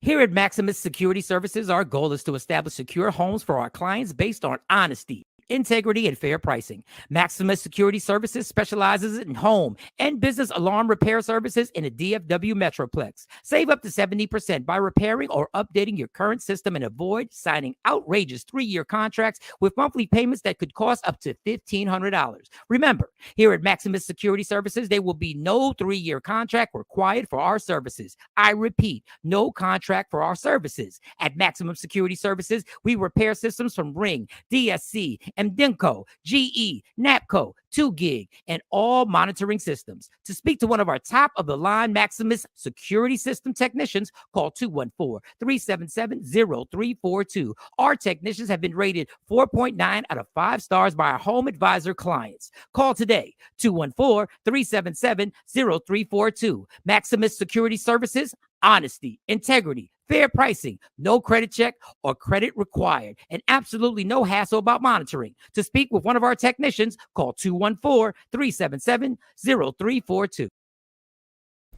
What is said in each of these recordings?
Here at Maximus Security Services, our goal is to establish secure homes for our clients based on honesty, integrity, and fair pricing. Maximus Security Services specializes in home and business alarm repair services in the DFW Metroplex. Save up to 70% by repairing or updating your current system and avoid signing outrageous 3-year contracts with monthly payments that could cost up to $1,500. Remember, here at Maximus Security Services, there will be no 3-year contract required for our services. I repeat, no contract for our services. At Maximum Security Services, we repair systems from Ring, DSC, MDENCO, GE, NAPCO, 2GIG, and all monitoring systems. To speak to one of our top-of-the-line Maximus Security System technicians, call 214-377-0342. Our technicians have been rated 4.9 out of 5 stars by our Home Advisor clients. Call today, 214-377-0342. Maximus Security Services, honesty, integrity, fair pricing, no credit check or credit required, and absolutely no hassle about monitoring. To speak with one of our technicians, call 214-377-0342.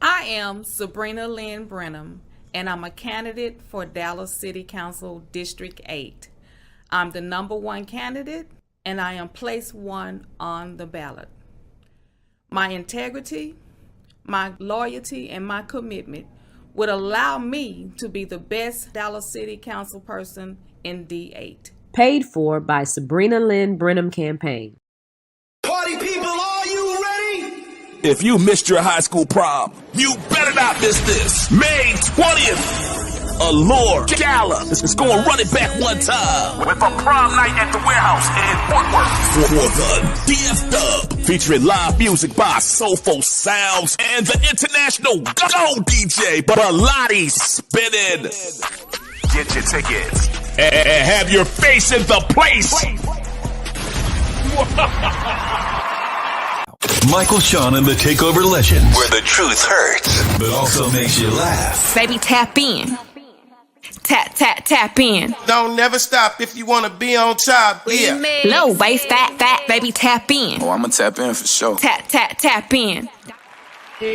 I am Sabrina Lynn Brenham, and I'm a candidate for Dallas City Council District 8. I'm the #1 candidate, and I am place 1 on the ballot. My integrity, my loyalty, and my commitment would allow me to be the best Dallas City Council person in D8. Paid for by Sabrina Lynn Brenham Campaign. Party people, are you ready? If you missed your high school prom, you better not miss this. May 20th. Allure Gala is going to run it back one time with a prom night at the warehouse in Fort Worth for the DF Dub, featuring live music by Soulful Sounds and the international go DJ Bilotti Spinning. Get your tickets and have your face in the place. Michael, Shawn, and the Takeover Legends, where the truth hurts, but also makes you laugh. Baby, tap in. Tap, tap, tap in. Don't never stop if you want to be on top. Yeah. Low waist, fat, fat, baby, tap in. Oh, I'm going to tap in for sure. Tap, tap, tap in. Hey,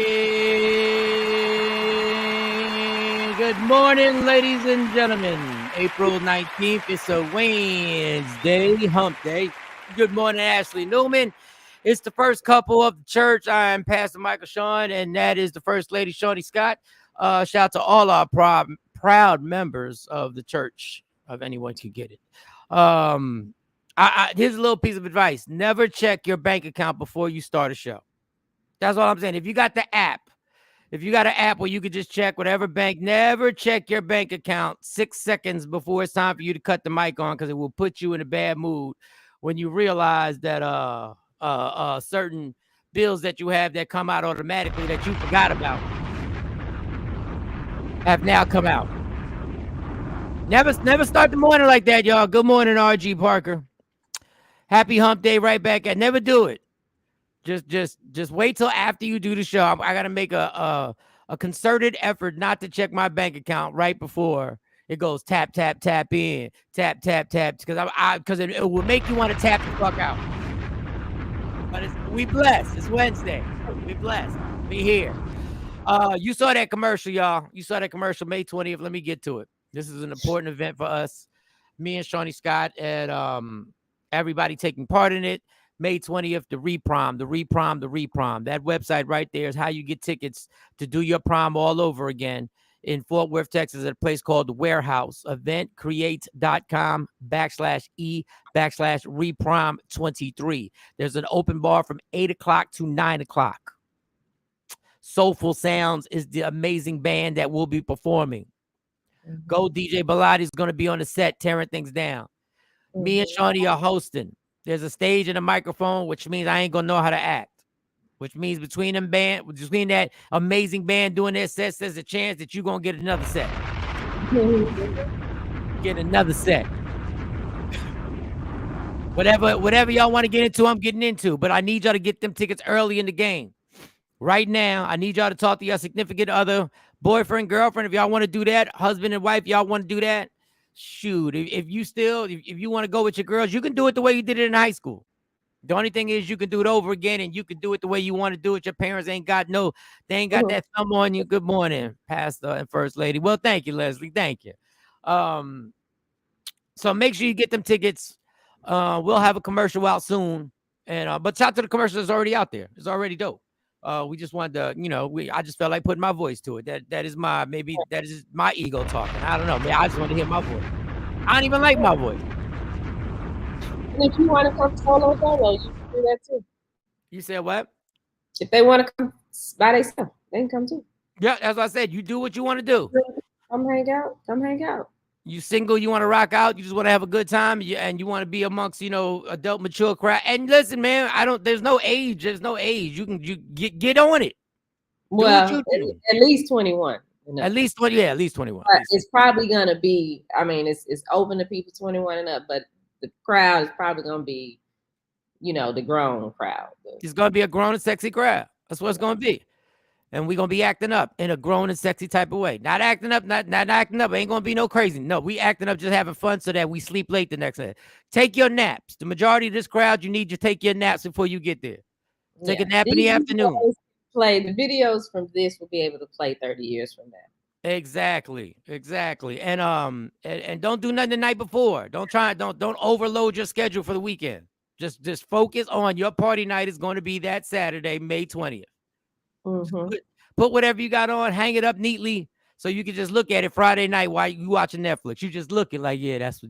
good morning, ladies and gentlemen. April 19th, it's a Wednesday, hump day. Good morning, Ashley Newman. It's the first couple of the church. I'm Pastor Michael Shawn, and that is the First Lady, Shawnee Scott. Shout out to all our proud members of the church, if anyone can get it. Here's a little piece of advice. Never check your bank account before you start a show. That's all I'm saying. If you got the app, if you got an app where you could just check whatever bank, never check your bank account 6 seconds before it's time for you to cut the mic on, because it will put you in a bad mood when you realize that certain bills that you have that come out automatically that you forgot about have now come out. Never start the morning like that, y'all. Good morning, RG Parker. Happy hump day right back at. Never do it. Just wait till after you do the show. I gotta make a concerted effort not to check my bank account right before it goes tap, tap, tap in, tap, tap, tap, because it will make you want to tap the fuck out. But we blessed. It's Wednesday. We blessed. We here. You saw that commercial, y'all. You saw that commercial May 20th. Let me get to it. This is an important event for us. Me and Shawnee Scott and everybody taking part in it. May 20th, the reprom. That website right there is how you get tickets to do your prom all over again in Fort Worth, Texas, at a place called The Warehouse. eventcreate.com/e/reprom23. There's an open bar from 8 o'clock to 9 o'clock. Soulful Sounds is the amazing band that will be performing. Go DJ Bilotti is going to be on the set tearing things down. Me and Shawnee are hosting. There's a stage and a microphone, which means I ain't going to know how to act. Which means between that amazing band doing their sets, there's a chance that you're going to get another set. Get another set. Whatever y'all want to get into, I'm getting into. But I need y'all to get them tickets early in the game. Right now, I need y'all to talk to your significant other, boyfriend, girlfriend. If y'all want to do that, husband and wife, y'all want to do that, shoot. If you want to go with your girls, you can do it the way you did it in high school. The only thing is you can do it over again and you can do it the way you want to do it. Your parents ain't got that thumb on you. Good morning, Pastor and First Lady. Well, thank you, Leslie. Thank you. So make sure you get them tickets. We'll have a commercial out soon. And but shout to the commercial that's already out there. It's already dope. We just wanted to, I just felt like putting my voice to it. That is my ego talking. I don't know. Man, I just want to hear my voice. I don't even like my voice. And if you want to come solo, you can do that too. You said what? If they want to come by themselves, they can come too. Yeah, as I said, you do what you want to do. Come hang out. Come hang out. You single, you want to rock out, you just want to have a good time, and you want to be amongst, adult, mature crowd. And listen, man, there's no age. There's no age. You get on it. Well, at least 21. At least 20, yeah, at least 21. But it's probably gonna be. I mean, it's open to people 21 and up, but the crowd is probably gonna be, the grown crowd. It's gonna be a grown and sexy crowd. That's what it's gonna be. And we're gonna be acting up in a grown and sexy type of way. Not acting up, not acting up. Ain't gonna be no crazy. No, we acting up, just having fun so that we sleep late the next day. Take your naps. The majority of this crowd, you need to take your naps before you get there. Take a nap in the afternoon. Play the videos from this will be able to play 30 years from that. Exactly. And don't do nothing the night before. Don't overload your schedule for the weekend. Just focus on your party night is going to be that Saturday, May 20th. Mm-hmm. Put whatever you got on, hang it up neatly so you can just look at it Friday night while you watching Netflix. You just looking like, it's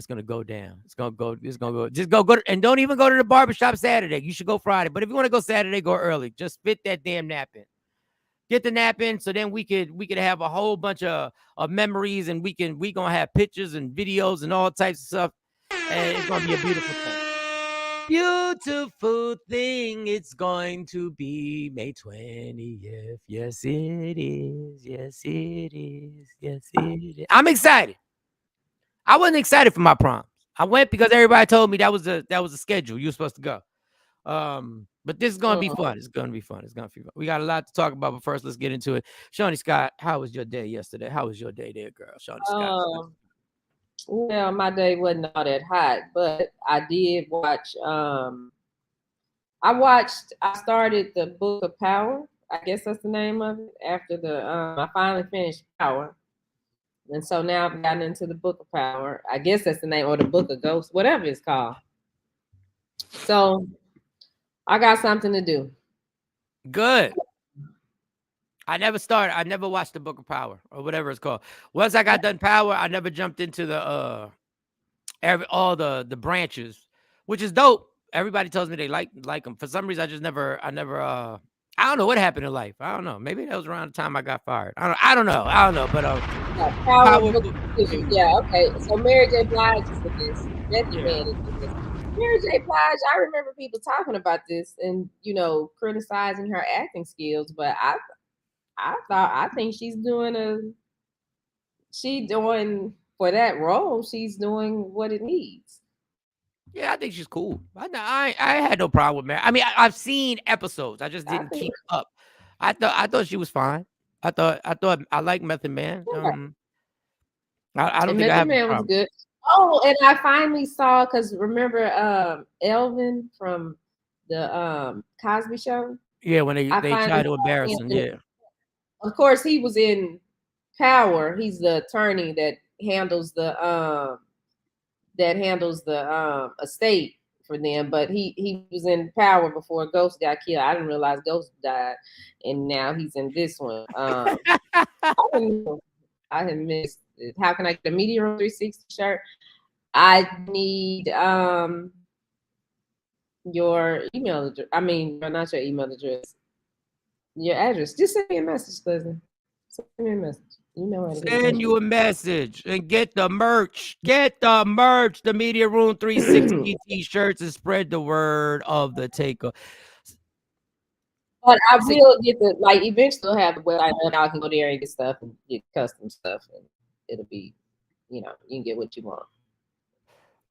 gonna go down. Just go and don't even go to the barbershop Saturday. You should go Friday. But if you want to go Saturday, go early. Just fit that damn nap in. Get the nap in so then we could have a whole bunch of memories, and we gonna have pictures and videos and all types of stuff. And it's gonna be a beautiful thing. Beautiful thing, it's going to be May 20th. Yes, it is. Yes, it is. Yes, it is. I'm excited. I wasn't excited for my prom. I went because everybody told me that was a schedule. You were supposed to go. But this is gonna be fun. It's gonna be fun. We got a lot to talk about, but first let's get into it. Shawnee Scott, how was your day yesterday? How was your day there, girl? Shawnee Scott. Well, my day wasn't all that hot, but I did watch. I started the Book of Power. I guess that's the name of it. After I finally finished Power, and so now I've gotten into the Book of Power. I guess that's the name, or the Book of Ghosts, whatever it's called. So I got something to do. Good. I never watched the Book of Power or whatever it's called. Once I got done Power, I never jumped into all the branches, which is dope. Everybody tells me they like them. For some reason, I don't know what happened in life. I don't know. Maybe that was around the time I got fired. I don't know. But Power. Yeah. Okay. So Mary J. Blige is in this. Method Man is in this. Mary J. Blige, I remember people talking about this and criticizing her acting skills, but I think she's doing for that role. She's doing what it needs. Yeah, I think she's cool. I had no problem with her. I mean, I've seen episodes. I just didn't keep up. I thought she was fine. I thought I liked Method Man. I don't think I have Method Man was good. Oh, and I finally saw, because remember Elvin from the Cosby Show? Yeah, when they tried to embarrass him. Yeah. Of course, he was in Power. He's the attorney that handles the estate for them. But he was in Power before Ghost got killed. I didn't realize Ghost died, and now he's in this one. I had missed it. How can I get a Media Room 360 shirt? I need your email address. I mean, not your email address. Your address. Just send me a message, cousin. Send me a message. Send you a message and get the merch. Get the merch. The Media Room 360 t-shirts, and spread the word of the Takeover. But I will get eventually have the website and I can go there and get stuff and get custom stuff, and it'll be, you can get what you want.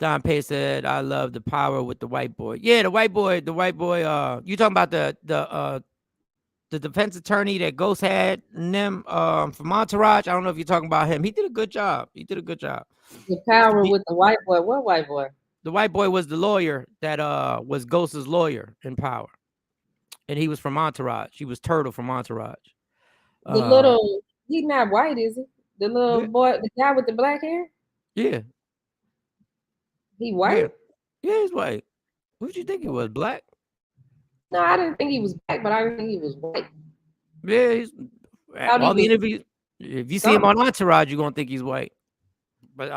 Don Pay said, "I love the Power with the white boy." Yeah, the white boy. You talking about the defense attorney that Ghost had and them from Entourage? I don't know if you're talking about him. He did a good job. The Power with the white boy. What white boy? The white boy was the lawyer that was Ghost's lawyer in Power, and he was from Entourage. He was Turtle from Entourage. The little, he's not white, is he? The little boy, the guy with the black hair. Yeah, he white. Yeah, he's white. What did you think he was? Black? No, I didn't think he was black, but I didn't think he was white. Yeah, he's all the interviews. If you see him on Entourage, you're gonna think he's white. But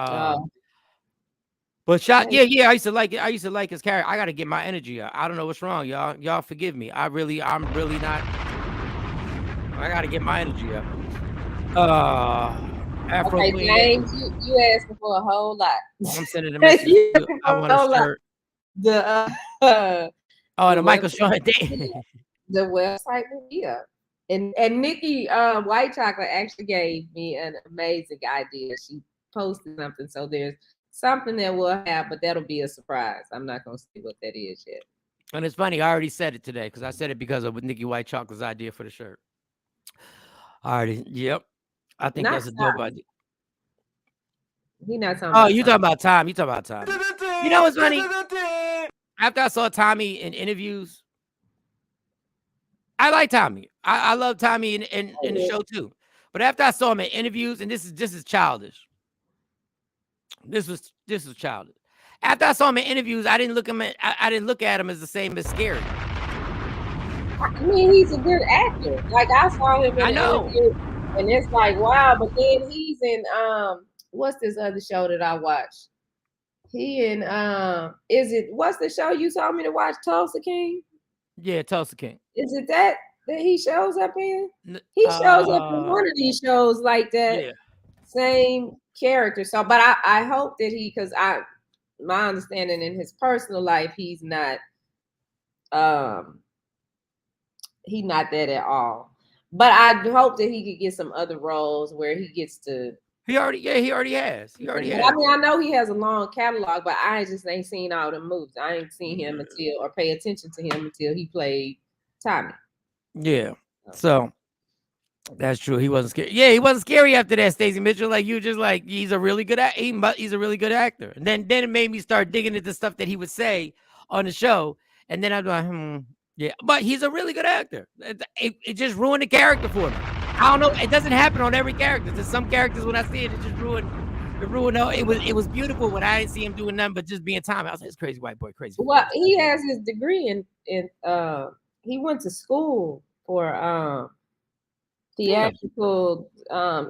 shot, yeah. I used to like it. I used to like his character. I gotta get my energy up. I don't know what's wrong, y'all. Y'all forgive me. I'm really not. I gotta get my energy up. Afro okay, Queen. James, you asking for a whole lot. I'm sending a message. I want a shirt. The the Michael Shawn the website will be up. And Nikki White Chocolate actually gave me an amazing idea. She posted something, so there's something that we'll have, but that'll be a surprise. I'm not gonna say what that is yet. And it's funny, I already said it today because I said it because of Nikki White Chocolate's idea for the shirt. Yep. I think that's a dope idea. He not talking about you talking about Tom. You talking about Tommy. You know what's funny? After I saw Tommy in interviews, I like Tommy. I love Tommy in the show too. But after I saw him in interviews, and this is childish. This was childish. After I saw him in interviews, I didn't look at him as the same as Scary. I mean, he's a good actor. Like I saw him in an interview, and it's like, wow, but then he's in what's this other show that I watched? He in what's the show you told me to watch? Tulsa King? Yeah, Tulsa King. Is it that he shows up in? He shows up in one of these shows like that. Yeah. Same character. So, but I hope that because my understanding in his personal life, he's not that at all. But I hope that he could get some other roles where he gets to. He already has. I mean, I know he has a long catalog, but I just ain't seen all the movies. I ain't seen him or pay attention to him until he played Tommy. Yeah. So that's true. He wasn't scary. Yeah, he wasn't scary after that, Stacey Mitchell. Like you just like he's a really good he's a really good actor. And then it made me start digging into stuff that he would say on the show. And then I'm like, yeah, but he's a really good actor. It just ruined the character for me. I don't know. It doesn't happen on every character. There's some characters when I see it just ruined. No, it was beautiful when I didn't see him doing nothing but just being Tommy. I was like, this crazy white boy, crazy. Well, he has his degree in he went to school for theatrical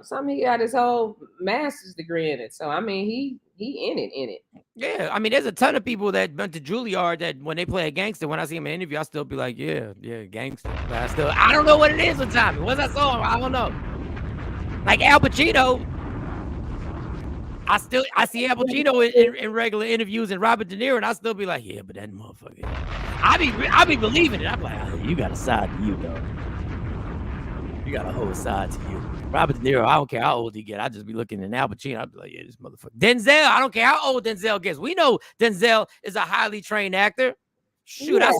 something. He got his whole master's degree in it. So I mean he in it. Yeah, I mean there's a ton of people that went to Juilliard that when they play a gangster, when I see him in an interview, I still be like, yeah, gangster. But I don't know what it is with Tommy. Once I saw him, I don't know. Like Al Pacino, I see Al Pacino in regular interviews and Robert De Niro, and I still be like, yeah, but that motherfucker. I be believing it. I'm like, oh, you got a side to you, dog. You got a whole side to you. Robert De Niro, I don't care how old he get. I just be looking at Al Pacino. I'll be like, yeah, this motherfucker. Denzel, I don't care how old Denzel gets. We know Denzel is a highly trained actor. Shoot, yeah.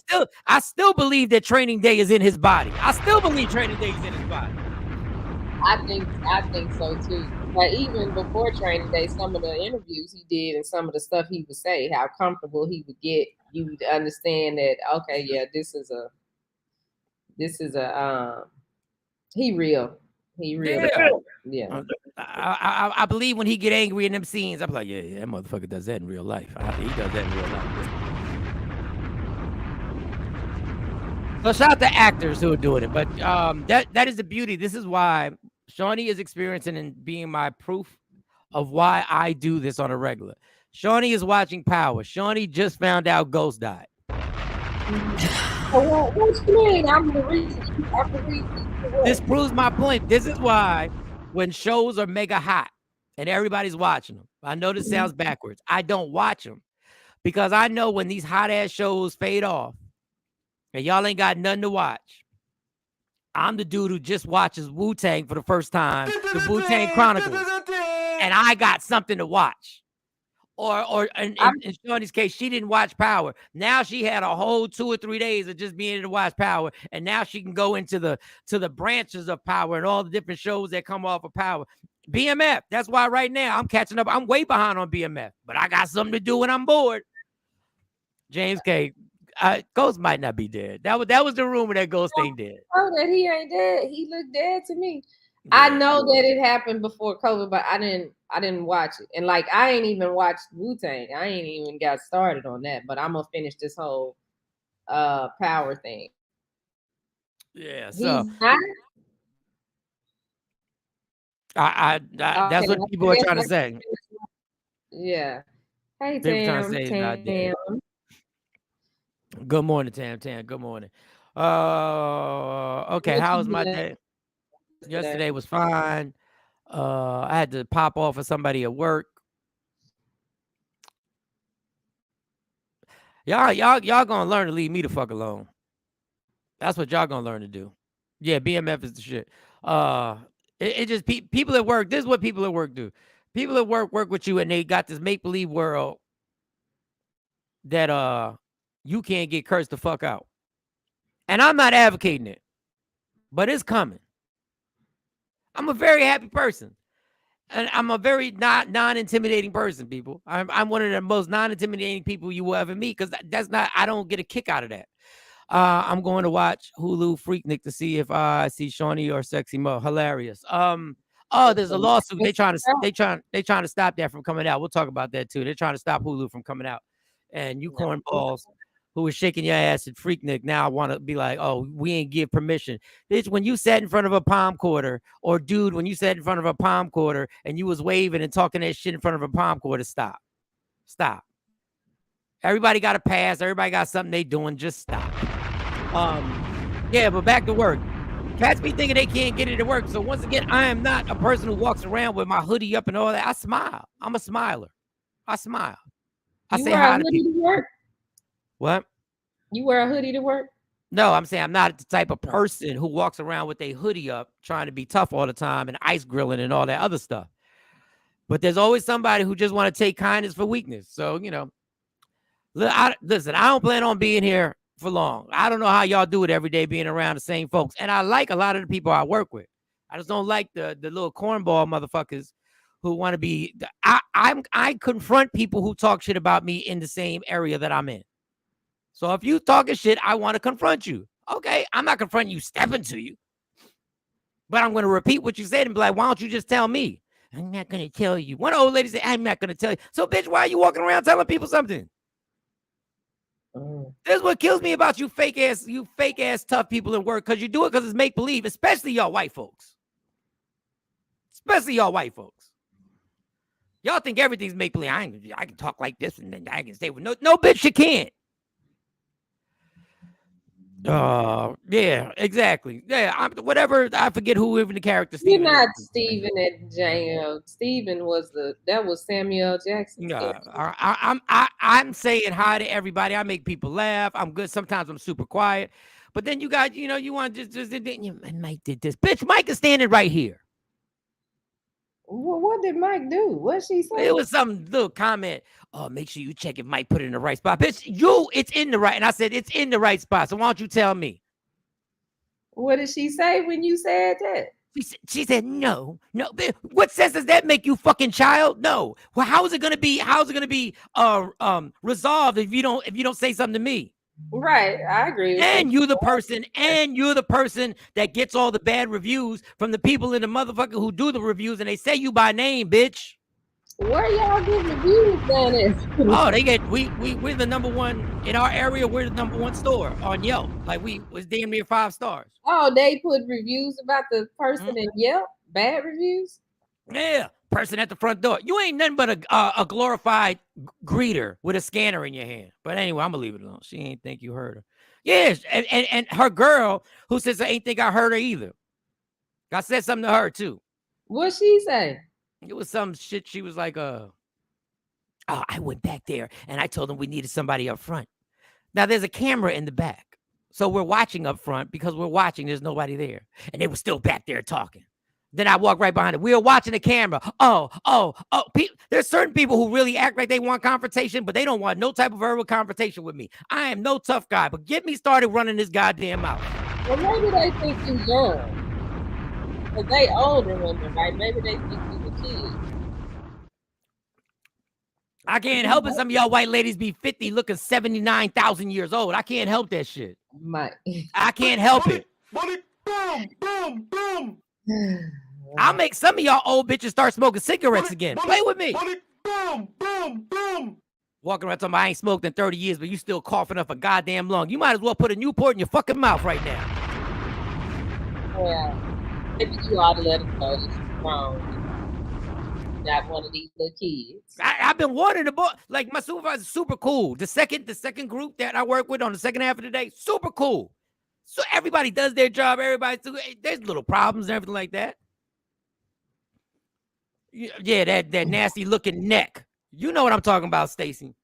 I still believe that Training Day is in his body. I still believe Training Day is in his body. I think so too. But even before Training Day, some of the interviews he did and some of the stuff he would say, how comfortable he would get, you would understand that, okay, yeah, this is a he real. Yeah. I believe when he get angry in them scenes, I'm like, yeah, that motherfucker does that in real life. He does that in real life. So shout out to actors who are doing it. But that is the beauty. This is why Shawnee is experiencing and being my proof of why I do this on a regular. Shawnee is watching Power. Shawnee just found out Ghost died. What you mean? I'm the reason. This proves my point. This is why when shows are mega hot and everybody's watching them, I know this sounds backwards. I don't watch them because I know when these hot ass shows fade off and y'all ain't got nothing to watch, I'm the dude who just watches Wu-Tang for the first time, the Wu-Tang Chronicles, and I got something to watch. Or in Shawnee's case, she didn't watch Power. Now she had a whole 2 or 3 days of just being able to watch Power, and now she can go into the branches of Power and all the different shows that come off of Power. BMF. That's why right now I'm catching up. I'm way behind on BMF, but I got something to do when I'm bored. James K. Ghost might not be dead. That was the rumor that Ghost ain't dead. Oh, that he ain't dead. He looked dead to me. Yeah. I know that it happened before COVID, but I didn't watch it. And like I ain't even watched Wu-Tang. I ain't even got started on that, but I'm gonna finish this whole Power thing. Yeah, so He's not. I that's Okay, what people are trying to say. Yeah. Hey, People trying to Tam. say he's not dead. Tam. Good morning, Tam. Good morning. Okay, What how you was my did day? Yesterday was fine. I had to pop off for somebody at work. Y'all gonna learn to leave me the fuck alone. That's what y'all gonna learn to do. Yeah, BMF is the shit. It just people at work. This is what people at work do. People at work with you, and they got this make believe world that you can't get cursed the fuck out. And I'm not advocating it, but it's coming. I'm a very happy person. And I'm a very non-intimidating person, people. I'm one of the most non-intimidating people you will ever meet, because that's not, I don't get a kick out of that. I'm going to watch Hulu Freaknik to see if I see Shawnee or Sexy Mo. Hilarious. There's a lawsuit. They trying to stop that from coming out. We'll talk about that too. They're trying to stop Hulu from coming out. And you cornballs who was shaking your ass at Freaknik now want to be like, oh, we ain't give permission. Bitch, when you sat in front of a palm quarter, or dude, when you sat in front of a palm quarter and you was waving and talking that shit in front of a palm quarter, stop. Everybody got a pass. Everybody got something they doing. Just stop. Yeah, but back to work. Cats be thinking they can't get it to work. So once again, I am not a person who walks around with my hoodie up and all that. I smile. I'm a smiler. I smile. I say hi to people. To work? What? You wear a hoodie to work? No, I'm saying I'm not the type of person who walks around with a hoodie up trying to be tough all the time and ice grilling and all that other stuff. But there's always somebody who just want to take kindness for weakness. So, listen, I don't plan on being here for long. I don't know how y'all do it every day being around the same folks. And I like a lot of the people I work with. I just don't like the little cornball motherfuckers who want to be. I confront people who talk shit about me in the same area that I'm in. So if you talking shit, I want to confront you. Okay, I'm not confronting you, stepping to you. But I'm going to repeat what you said and be like, why don't you just tell me? I'm not going to tell you. One old lady said, I'm not going to tell you. So, bitch, why are you walking around telling people something? This is what kills me about you fake ass tough people in work, because you do it because it's make believe, especially y'all white folks. Y'all think everything's make believe. I can talk like this and then I can say, no, bitch, you can't. Yeah, exactly. Yeah, whatever. I forget who even the character. You're not Steven at Django. Steven was Samuel Jackson. Yeah, I'm saying hi to everybody. I make people laugh. I'm good. Sometimes I'm super quiet, but then you got, you want just Mike did this. Bitch, Mike is standing right here. Well, what did Mike do? What she say? It was some little comment. Oh, make sure you check if Mike put it in the right spot. Bitch, it's in the right. And I said, it's in the right spot. So why don't you tell me? What did she say when you said that? She said, no. What sense does that make, you fucking child? No. Well, how is it going to be resolved if you don't say something to me? Right, I agree. And you're the person that gets all the bad reviews from the people in the motherfucker who do the reviews, and they say you by name, bitch. Where y'all get reviews done at? Oh, they get we're the number one in our area. We're the number one store on Yelp. Like, we was damn near 5 stars. Oh, they put reviews about the person in Yelp? Bad reviews? Yeah, person at the front door. You ain't nothing but a glorified greeter with a scanner in your hand. But anyway, I'm gonna leave it alone. She ain't think you heard her. Yes, and her girl who says I ain't think I heard her either. I said something to her too. What she say? It was some shit. She was like, I went back there and I told them we needed somebody up front. Now there's a camera in the back. So we're watching up front because we're watching. There's nobody there. And they were still back there talking. Then I walked right behind it. We were watching the camera. There's certain people who really act like they want confrontation, but they don't want no type of verbal confrontation with me. I am no tough guy, but get me started running this goddamn mouth. Well, maybe they think you young. Because they older women, right? Maybe they think you a kid. I can't help it. Some of y'all white ladies be 50 looking 79,000 years old. I can't help that shit. I can't help it. Boom, boom, boom. I'll make some of y'all old bitches start smoking cigarettes again. Play with me. Boom, boom, boom. Walking around talking about I ain't smoked in 30 years, but you still coughing up a goddamn lung. You might as well put a Newport in your fucking mouth right now. Yeah. Maybe you ought to let him know that you're wrong. Not one of these little kids. I've been wanting to boy. Like my supervisor's super cool. The second group that I work with on the second half of the day, super cool. So everybody does their job. There's little problems and everything like that. Yeah, that nasty looking neck. You know what I'm talking about, Stacy.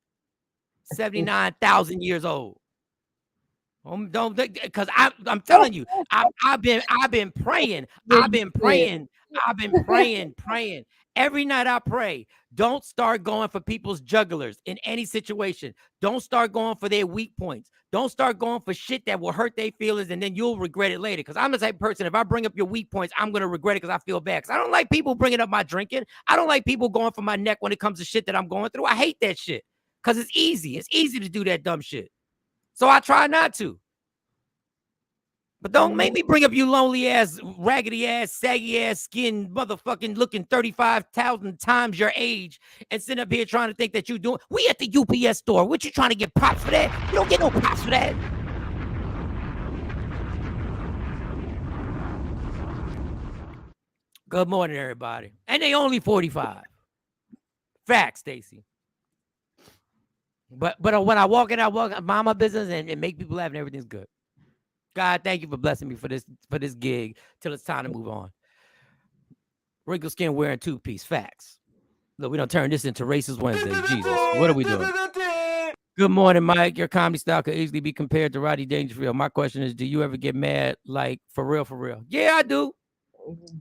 79,000 years old. Don't because I'm telling you, I've been praying. I've been praying. Every night I pray. Don't start going for people's jugglers in any situation. Don't start going for their weak points. Don't start going for shit that will hurt their feelings and then you'll regret it later. Because I'm the type of person, if I bring up your weak points, I'm going to regret it because I feel bad. Because I don't like people bringing up my drinking. I don't like people going for my neck when it comes to shit that I'm going through. I hate that shit because it's easy. It's easy to do that dumb shit. So I try not to. But don't make me bring up you lonely ass, raggedy ass, saggy ass skin, motherfucking looking 35,000 times your age and sit up here trying to think that you doing. We at the UPS store. What you trying to get props for that? You don't get no props for that. Good morning, everybody. And they only 45. Facts, Stacy. But when I walk in, I mind my business and make people laugh and everything's good. God, thank you for blessing me for this gig till it's time to move on. Wrinkled skin wearing two-piece. Facts. Look, we don't turn this into Racist Wednesday. Jesus, what are we doing? Good morning, Mike. Your comedy style could easily be compared to Rodney Dangerfield. My question is, do you ever get mad, like, for real, for real? Yeah, I do.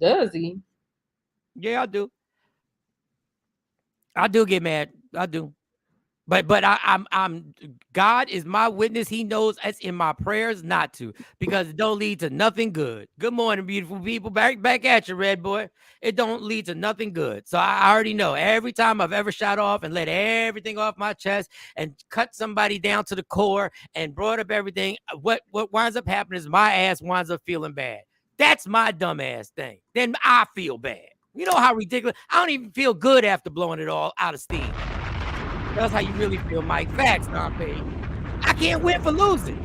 Does he? Yeah, I do. I do get mad. I do. But I'm God is my witness. He knows it's in my prayers not to, because it don't lead to nothing good. Good morning, beautiful people. Back at you, red boy. It don't lead to nothing good. So I already know every time I've ever shot off and let everything off my chest and cut somebody down to the core and brought up everything, what winds up happening is my ass winds up feeling bad. That's my dumb ass thing. Then I feel bad. You know how ridiculous. I don't even feel good after blowing it all out of steam. That's how you really feel, Mike. Facts, non-paid. I can't win for losing.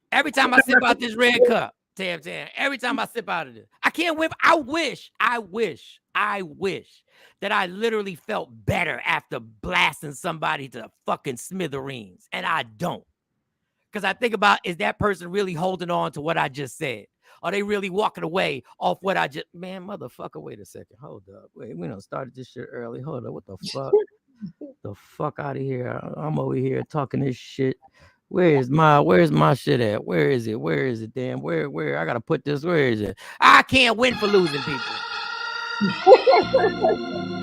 Every time I sip out this red cup, Tam, every time I sip out of this, I can't win. I wish that I literally felt better after blasting somebody to fucking smithereens. And I don't. Because I think about, is that person really holding on to what I just said? Are they really walking away off what I just, man, motherfucker, wait a second. Hold up. Wait, we done started this shit early. Hold up. What the fuck? The fuck out of here. I'm over here talking this shit. Where's my shit at? Where is it? Damn, where? I gotta put this. Where is it? I can't win for losing, people.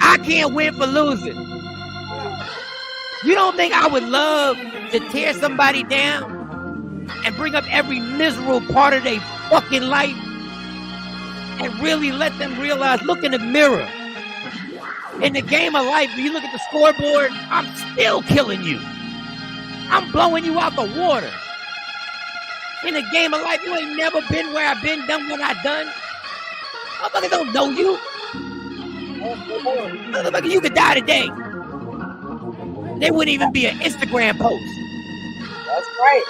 I can't win for losing. You don't think I would love to tear somebody down and bring up every miserable part of their fucking life and really let them realize, look in the mirror. In the game of life, when you look at the scoreboard, I'm still killing you. I'm blowing you out the water. In the game of life, you ain't never been where I've been, done what I've done. Motherfucker don't know you. Motherfucker, you could die today. There wouldn't even be an Instagram post. That's right.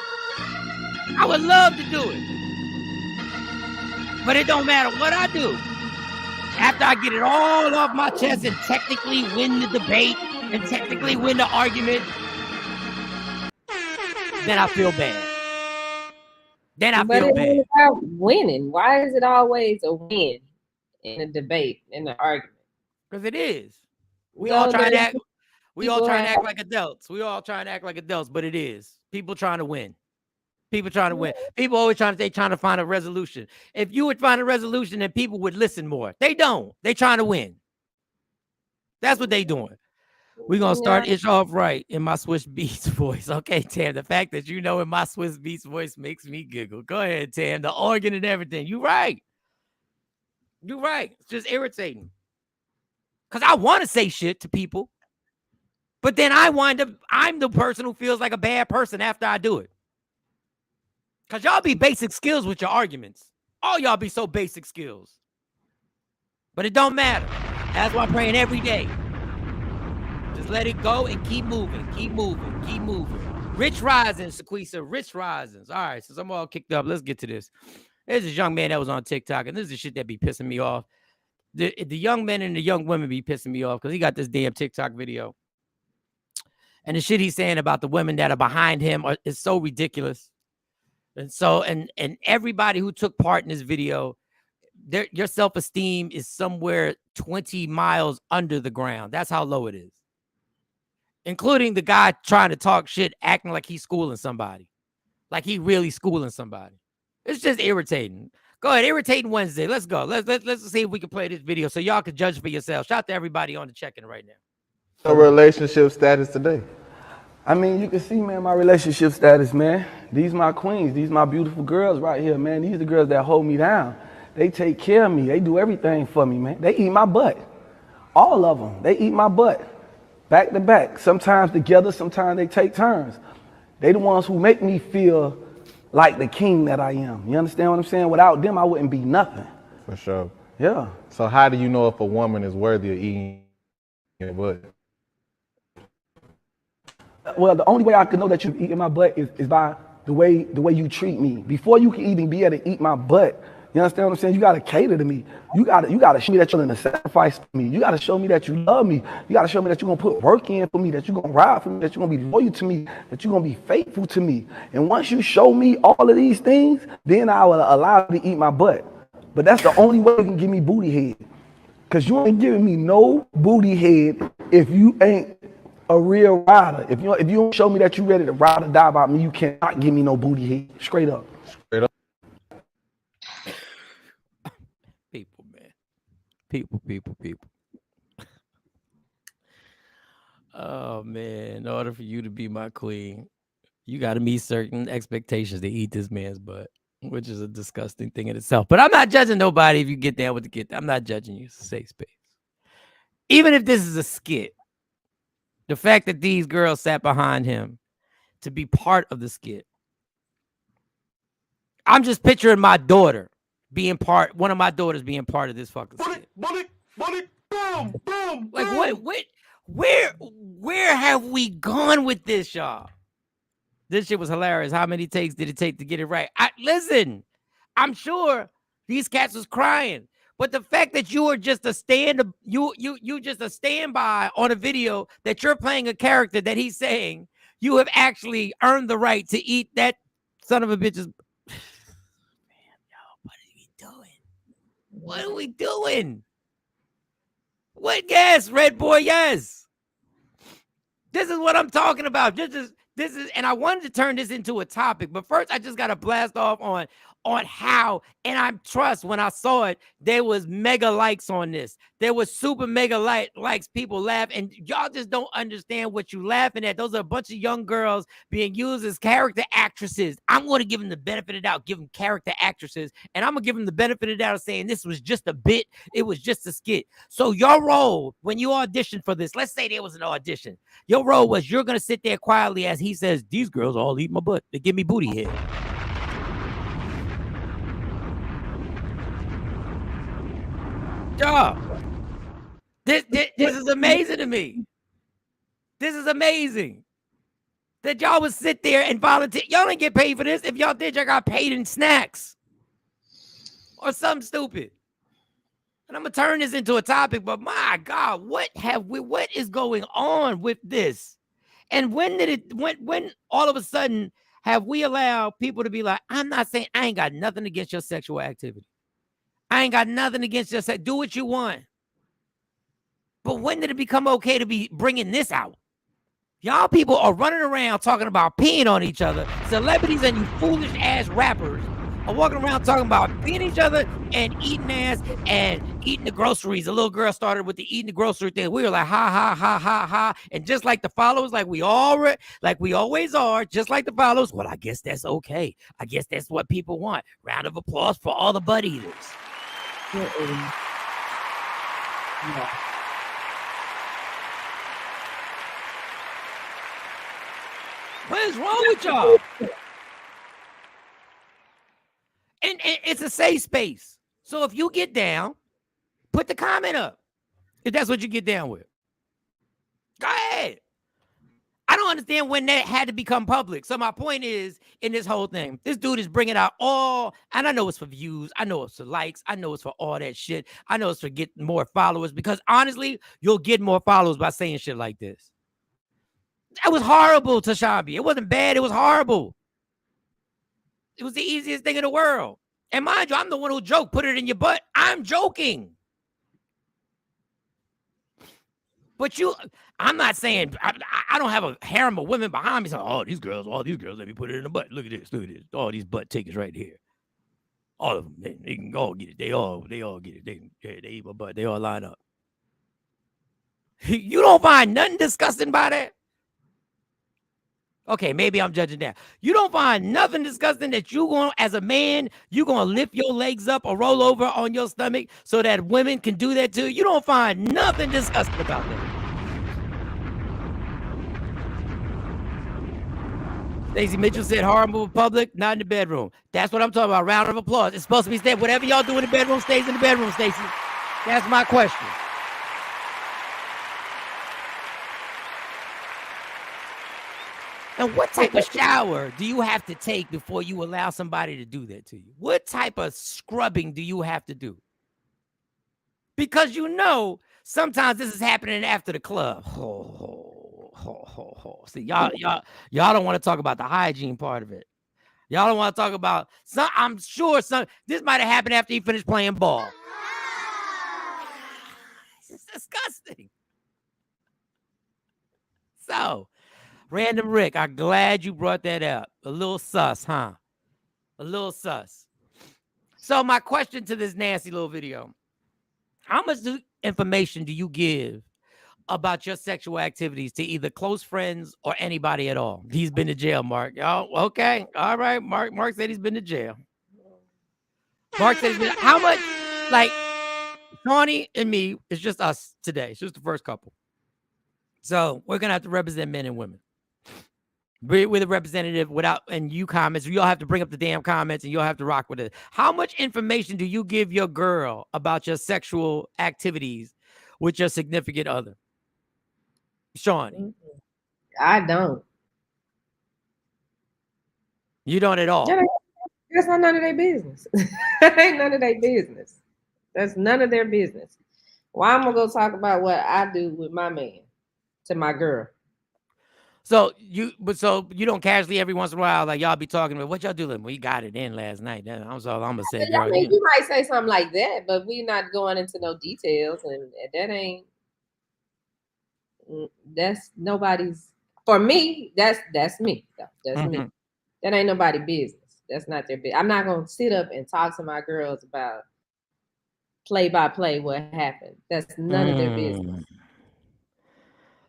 I would love to do it. But it don't matter what I do. After I get it all off my chest and technically win the debate and technically win the argument, then I feel bad. But it's about winning. Why is it always a win in a debate, in an argument? Because it is. We all try to act like adults. We all trying to act like adults, but it is. People trying to win. People trying to win. People always trying to find a resolution. If you would find a resolution, then people would listen more. They don't. They trying to win. That's what they doing. We're going to start it off right in my Swiss Beats voice. Okay, Tam, the fact that you know in my Swiss Beats voice makes me giggle. Go ahead, Tam. The organ and everything. You right. It's just irritating. because I want to say shit to people. But then I'm the person who feels like a bad person after I do it. Because y'all be basic skills with your arguments. All y'all be so basic skills. But it don't matter. That's why I'm praying every day. Just let it go and keep moving. Keep moving. Keep moving. Rich Risings, Sequisa. Rich Risings. All right, since I'm all kicked up, let's get to this. There's this young man that was on TikTok, and this is the shit that be pissing me off. The young men and the young women be pissing me off because he got this damn TikTok video. And the shit he's saying about the women that are behind him is so ridiculous. And so, and everybody who took part in this video, your self-esteem is somewhere 20 miles under the ground. That's how low it is. Including the guy trying to talk shit, acting like he's schooling somebody. Like he really schooling somebody. It's just irritating. Go ahead, Irritating Wednesday. Let's go. Let's see if we can play this video so y'all can judge for yourself. Shout out to everybody on the check-in right now. Your relationship status today? I mean, you can see, man, my relationship status, man. These my queens. These my beautiful girls right here, man. These are the girls that hold me down. They take care of me. They do everything for me, man. They eat my butt. All of them. They eat my butt. Back to back. Sometimes together, sometimes they take turns. They the ones who make me feel like the king that I am. You understand what I'm saying? Without them, I wouldn't be nothing. For sure. Yeah. So how do you know if a woman is worthy of eating your butt? Well, the only way I can know that you're eating my butt is by the way you treat me. Before you can even be able to eat my butt, you understand what I'm saying? You gotta cater to me. You gotta show me that you're gonna sacrifice for me. You gotta show me that you love me. You gotta show me that you're gonna put work in for me, that you're gonna ride for me, that you're gonna be loyal to me, that you're gonna be faithful to me. And once you show me all of these things, then I will allow you to eat my butt. But that's the only way you can give me booty head. Cause you ain't giving me no booty head if you ain't a real rider. If you don't show me that you're ready to ride or die about me, you cannot give me no booty head. Straight up. Straight up. People, man. People. Oh, man. In order for you to be my queen, you got to meet certain expectations to eat this man's butt, which is a disgusting thing in itself. But I'm not judging nobody if you get down with the get. I'm not judging you. It's a safe space. Even if this is a skit, the fact that these girls sat behind him to be part of the skit. I'm just picturing my daughter being one of my daughters being part of this fucking skit. Bullet, boom, boom. Like where have we gone with this, y'all? This shit was hilarious. How many takes did it take to get it right? Listen, I'm sure these cats was crying. But the fact that you are just a standby on a video that you're playing a character that he's saying, you have actually earned the right to eat that son of a bitch's. Man, yo, what are we doing? What are we doing? What? Yes, Red Boy, yes. This is what I'm talking about. This is, and I wanted to turn this into a topic, but first I just got to blast off on how, and I trust when I saw it, there was mega likes on this. There was super mega likes. People laugh, and y'all just don't understand what you laughing at. Those are a bunch of young girls being used as character actresses. I'm going to give them the benefit of the doubt, give them character actresses, and I'm going to give them the benefit of the doubt of saying this was just a bit. It was just a skit. So your role when you auditioned for this, let's say there was an audition. Your role was you're going to sit there quietly as he says, these girls all eat my butt. They give me booty head. Y'all, this is amazing to me. This is amazing that y'all would sit there and volunteer. Y'all didn't get paid for this. If y'all did, y'all got paid in snacks or something stupid. And I'm gonna turn this into a topic, but my God, what is going on with this? And when all of a sudden have we allowed people to be like, I'm not saying I ain't got nothing against your sexual activity. I ain't got nothing against your sex. Do what you want. But when did it become okay to be bringing this out? Y'all people are running around talking about peeing on each other. Celebrities and you foolish ass rappers are walking around talking about peeing each other and eating ass and eating the groceries. A little girl started with the eating the grocery thing. We were like, ha, ha, ha, ha, ha. And just like the followers, like we always are, just like the followers, well, I guess that's okay. I guess that's what people want. Round of applause for all the butt eaters. Yeah. What is wrong with y'all? And it's a safe space. So if you get down, put the comment up. If that's what you get down with. Go ahead. I don't understand when that had to become public. So my point is, in this whole thing, this dude is bringing out all, and I know it's for views. I know it's for likes. I know it's for all that shit. I know it's for getting more followers because honestly, you'll get more followers by saying shit like this. That was horrible, Tashabi. It wasn't bad. It was horrible. It was the easiest thing in the world. And mind you, I'm the one who joked. Put it in your butt. I'm joking. But I'm not saying I don't have a harem of women behind me saying, all these girls, let me put it in the butt. Look at this. All these butt tickets right here. All of them, they can all get it. They all get it. They eat my butt. They all line up. You don't find nothing disgusting by that? Okay, maybe I'm judging that. You don't find nothing disgusting that you going, as a man, you going to lift your legs up or roll over on your stomach so that women can do that too? You don't find nothing disgusting about that. Stacey Mitchell said horrible in public, not in the bedroom. That's what I'm talking about. Round of applause. It's supposed to be said, whatever y'all do in the bedroom stays in the bedroom, Stacey. That's my question. And what type of shower do you have to take before you allow somebody to do that to you? What type of scrubbing do you have to do? Because you know, sometimes this is happening after the club. See, y'all don't want to talk about the hygiene part of it. Y'all don't want to talk about some. I'm sure this might have happened after he finished playing ball. It's disgusting. So, Random Rick, I'm glad you brought that up. A little sus, huh? A little sus. So my question to this nasty little video, how much information do you give about your sexual activities to either close friends or anybody at all? He's been to jail, Mark. Oh, okay. All right. Mark said he's been to jail. Mark said he's been, how much? Like, Shawnee and me, it's just us today. It's just the first couple. So we're going to have to represent men and women. With a representative and you comments, you'll have to bring up the damn comments and you'll have to rock with it. How much information do you give your girl about your sexual activities with your significant other? Shawn? I don't. You don't at all? That's not none of their business. Ain't none of their business. That's none of their business. Why I'm gonna go talk about what I do with my man to my girl? So you don't casually every once in a while, like y'all be talking about what y'all doing? We got it in last night. That's all I'm gonna say. I mean, you might say something like that, but we're not going into no details, and that ain't. That's nobody's. For me, that's me. That's me. That ain't nobody's business. That's not their business. I'm not gonna sit up and talk to my girls about play by play what happened. That's none of their business.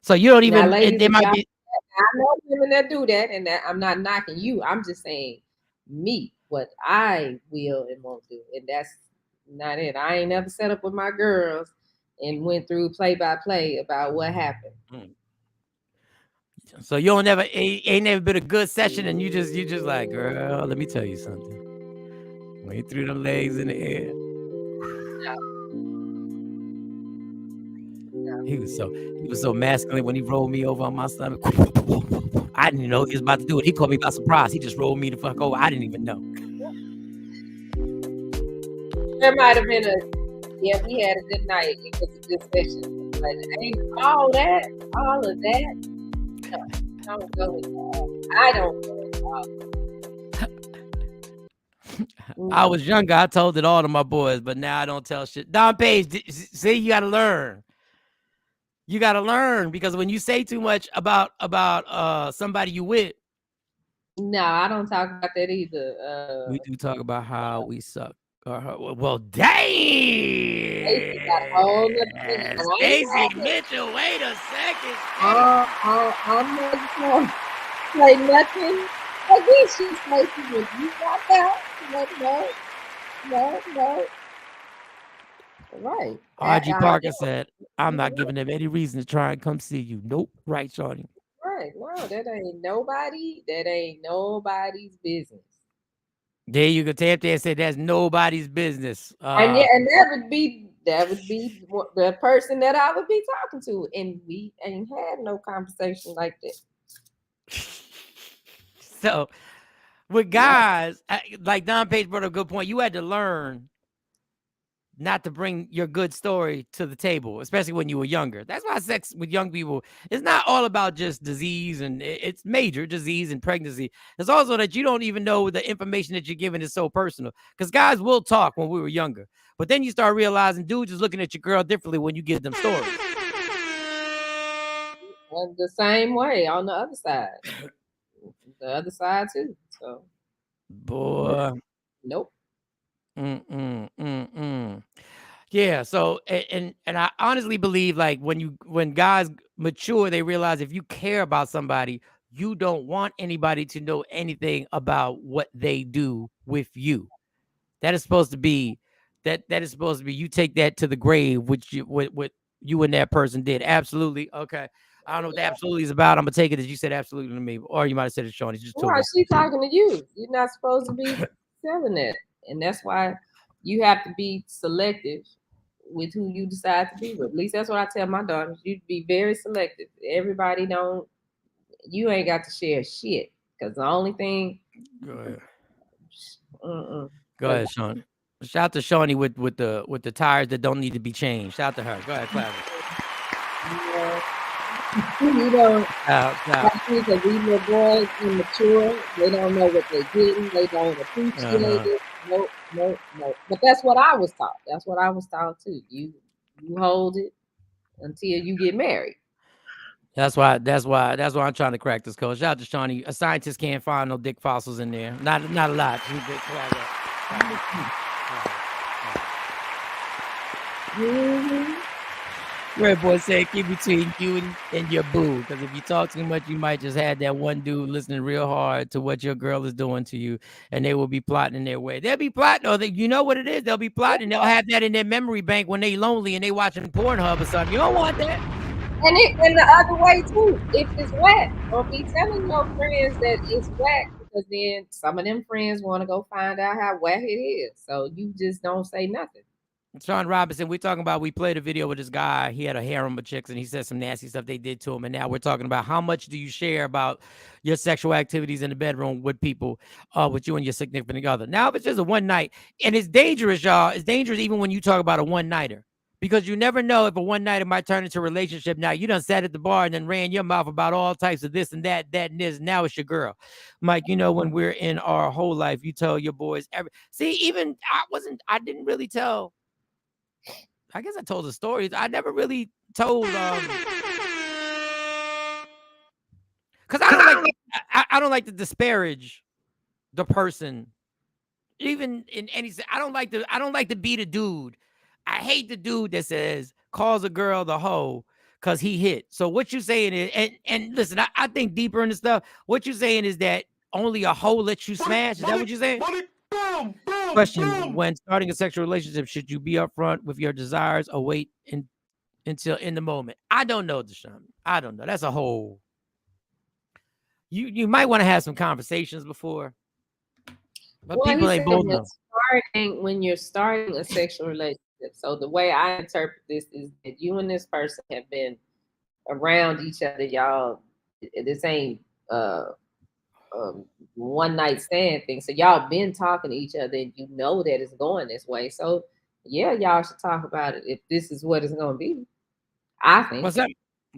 So you don't even. Now, It might be. I know women that do that, and that I'm not knocking you. I'm just saying me, what I will and won't do, and that's not it. I ain't never set up with my girls and went through play by play about what happened. So you don't never ain't never been a good session, and you just like, girl, let me tell you something. When you threw them legs in the air. No. He was so masculine when he rolled me over on my stomach. I didn't know he was about to do it. He caught me by surprise. He just rolled me the fuck over. I didn't even know. There might have been we had a good night. It was a good session. But ain't all of that. No, I don't go with that. I don't go with that. I was younger. I told it all to my boys, but now I don't tell shit. Don Page, see, you got to learn. You got to learn, because when you say too much about somebody you with. No, I don't talk about that either. We do talk about how we suck. Well, dang! Stacey Mitchell, wait a second. I'm not going to say nothing against you, Stacey, but you got that. No. Right. RG Parker said, I'm not giving them any reason to try and come see you. Nope. Right, Shawnee. right. No, that ain't nobody. That ain't nobody's business. There you go. Tap there said that's nobody's business. And yeah, and that would be the person that I would be talking to, and we ain't had no conversation like that. So with guys, like Don Page brought up a good point. You had to learn not to bring your good story to the table, especially when you were younger. That's why sex with young people is not all about just disease, and it's major disease and pregnancy. It's also that you don't even know the information that you're giving is so personal, because guys will talk when we were younger, but then you start realizing dudes is looking at your girl differently when you give them stories. And the same way on the other side. The other side too. So Boy. Nope. Yeah. So and I honestly believe, like, when guys mature, they realize if you care about somebody, you don't want anybody to know anything about what they do with you. That is supposed to be that is supposed to be, you take that to the grave, which what you and that person did. Absolutely. Okay. I don't know what the absolutely is about. I'm gonna take it as you said absolutely to me, or you might have said it, Shawn. He's just Why she talking to you? You're not supposed to be selling that, and that's why you have to be selective with who you decide to be with. At least that's what I tell my daughters. You be very selective. Everybody don't. You ain't got to share shit, because the only thing. Go ahead. Go ahead, Shawn. Shout out to Shawnee with the tires that don't need to be changed. Shout out to her. Go ahead, Clara. You know, because these little boys immature. They don't know what they're getting. They don't appreciate it. Nope. But that's what I was taught. That's what I was taught too. You hold it until you get married. That's why I'm trying to crack this code. Shout out to Shawnee. A scientist can't find no dick fossils in there. Not a lot. Red Boy said, keep between you and your boo, because if you talk too much, you might just have that one dude listening real hard to what your girl is doing to you, and they will be plotting in their way. They'll be plotting, or you know what it is. They'll be plotting. They'll have that in their memory bank when they lonely and they watching Pornhub or something. You don't want that. And the other way too. If it's whack, don't be telling your friends that it's whack, because then some of them friends want to go find out how whack it is. So you just don't say nothing. Shawn Robinson, we played a video with this guy. He had a harem of chicks, and he said some nasty stuff they did to him. And now we're talking about how much do you share about your sexual activities in the bedroom with people, with you and your significant other. Now, if it's just a one night, and it's dangerous, y'all. It's dangerous even when you talk about a one nighter, because you never know if a one nighter might turn into a relationship. Now, you done sat at the bar and then ran your mouth about all types of this and that and this. Now it's your girl. Mike, you know, when we're in our whole life, you tell your boys I didn't really tell. I guess I told the stories. I never really told, because I don't like to disparage the person, even in any. I don't like to be the dude. I hate the dude that calls a girl the hoe because he hit. So what you saying is, and listen, I think deeper into stuff. What you saying is that only a hoe lets you smash. Is that what you're saying? Question: when starting a sexual relationship, should you be upfront with your desires or wait until in the moment? I don't know, Deshaun. I don't know. That's a whole. You might want to have some conversations before. But people ain't bold enough. When you're starting a sexual relationship, so the way I interpret this is that you and this person have been around each other, y'all. This ain't one night stand thing. So y'all been talking to each other, and you know that it's going this way. So yeah, y'all should talk about it if this is what it's going to be. I think. Well,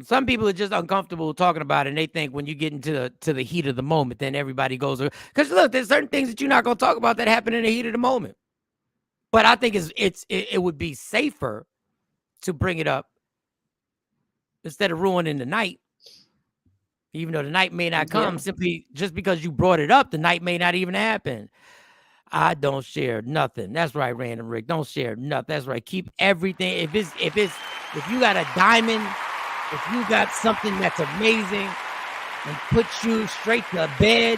some people are just uncomfortable talking about it, and they think when you get into the heat of the moment, then everybody goes. Because look, there's certain things that you're not going to talk about that happen in the heat of the moment. But I think it would be safer to bring it up instead of ruining the night. Even though the night may not come, simply just because you brought it up, the night may not even happen. I don't share nothing. That's right, Random Rick. Don't share nothing. That's right. Keep everything. If you got a diamond, if you got something that's amazing and puts you straight to bed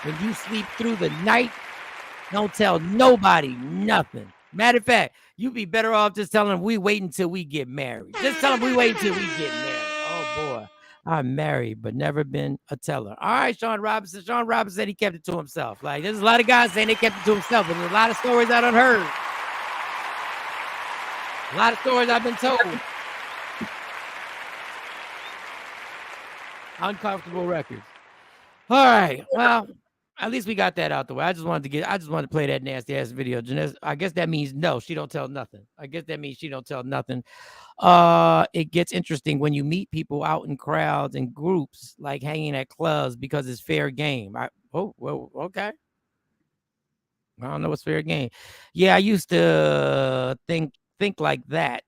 when you sleep through the night, don't tell nobody nothing. Matter of fact, you'd be better off just telling them we wait until we get married. Just tell them we wait until we get married. Oh boy. I'm married, but never been a teller. All right, Shawn Robinson. Shawn Robinson said he kept it to himself. Like, there's a lot of guys saying they kept it to himself, but there's a lot of stories I done heard. A lot of stories I've been told. Uncomfortable records. All right. Well, at least we got that out the way. I just wanted to play that nasty ass video. Janessa, I guess that means no, she don't tell nothing. I guess that means she don't tell nothing. It gets interesting when you meet people out in crowds and groups, like hanging at clubs, because it's fair game. Okay. I don't know what's fair game. Yeah, I used to think like that.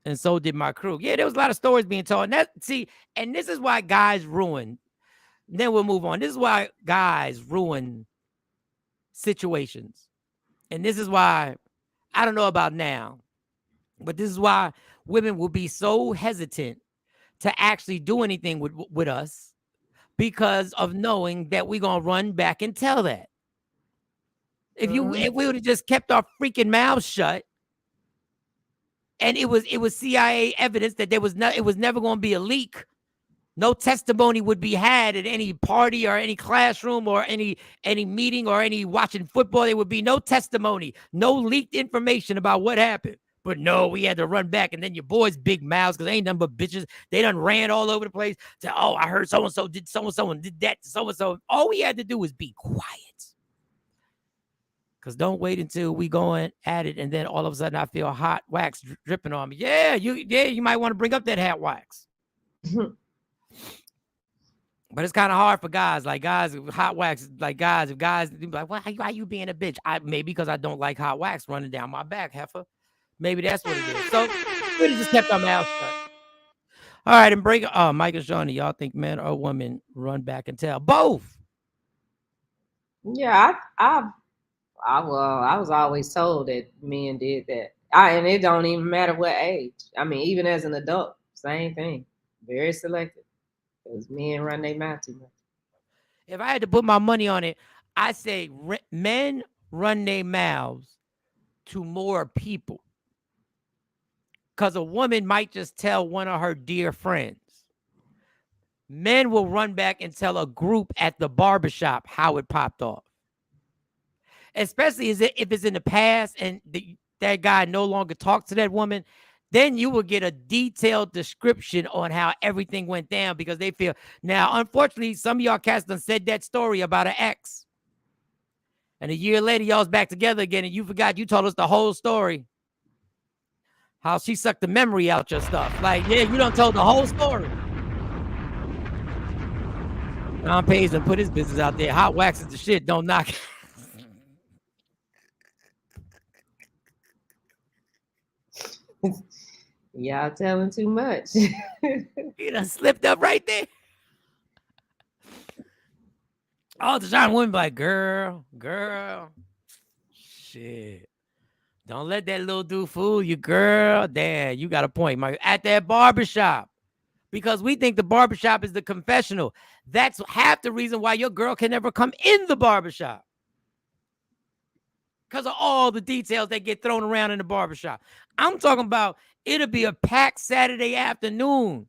And so did my crew. Yeah, there was a lot of stories being told. And this is why guys ruin. Then we'll move on. This is why guys ruin situations. And this is why, I don't know about now, but this is why women will be so hesitant to actually do anything with us, because of knowing that we're going to run back and tell that. If we would have just kept our freaking mouths shut, and it was CIA evidence that it was never going to be a leak. No testimony would be had at any party or any classroom or any meeting or any watching football. There would be no testimony, no leaked information about what happened. But no, we had to run back. And then your boys' big mouths, because ain't nothing but bitches. They done ran all over the place. I heard so-and-so did so-and-so and did that to so-and-so. All we had to do was be quiet. Because don't wait until we going at it, and then all of a sudden I feel hot wax dripping on me. Yeah, you might want to bring up that hot wax. But it's kind of hard for guys. Like, guys, hot wax, like guys, if guys be like, why you being a bitch? Maybe because I don't like hot wax running down my back, heifer. Maybe that's what it is. So we just kept our mouths shut. All right, and break. Mike and Shawnee, y'all think men or women run back and tell? Both. Yeah, I was always told that men did that. And it don't even matter what age. I mean, even as an adult, same thing. Very selective. Because men run their mouth too much. If I had to put my money on it, I say men run their mouths to more people. Because a woman might just tell one of her dear friends. Men will run back and tell a group at the barbershop how it popped off. Especially if it's in the past and that guy no longer talks to that woman, then you will get a detailed description on how everything went down, because they feel. Now, unfortunately, some of y'all cats done said that story about an ex. And a year later, y'all's back together again, and you forgot you told us the whole story. How she sucked the memory out your stuff. Like, yeah, you done told the whole story. Don Page done put his business out there. Hot wax is the shit. Don't knock it. Y'all telling too much. You done slipped up right there. All the time, women be like, girl, shit. Don't let that little dude fool you, girl. Damn, you got a point, Mike. At that barbershop. Because we think the barbershop is the confessional. That's half the reason why your girl can never come in the barbershop. Because of all the details that get thrown around in the barbershop. I'm talking about it'll be a packed Saturday afternoon.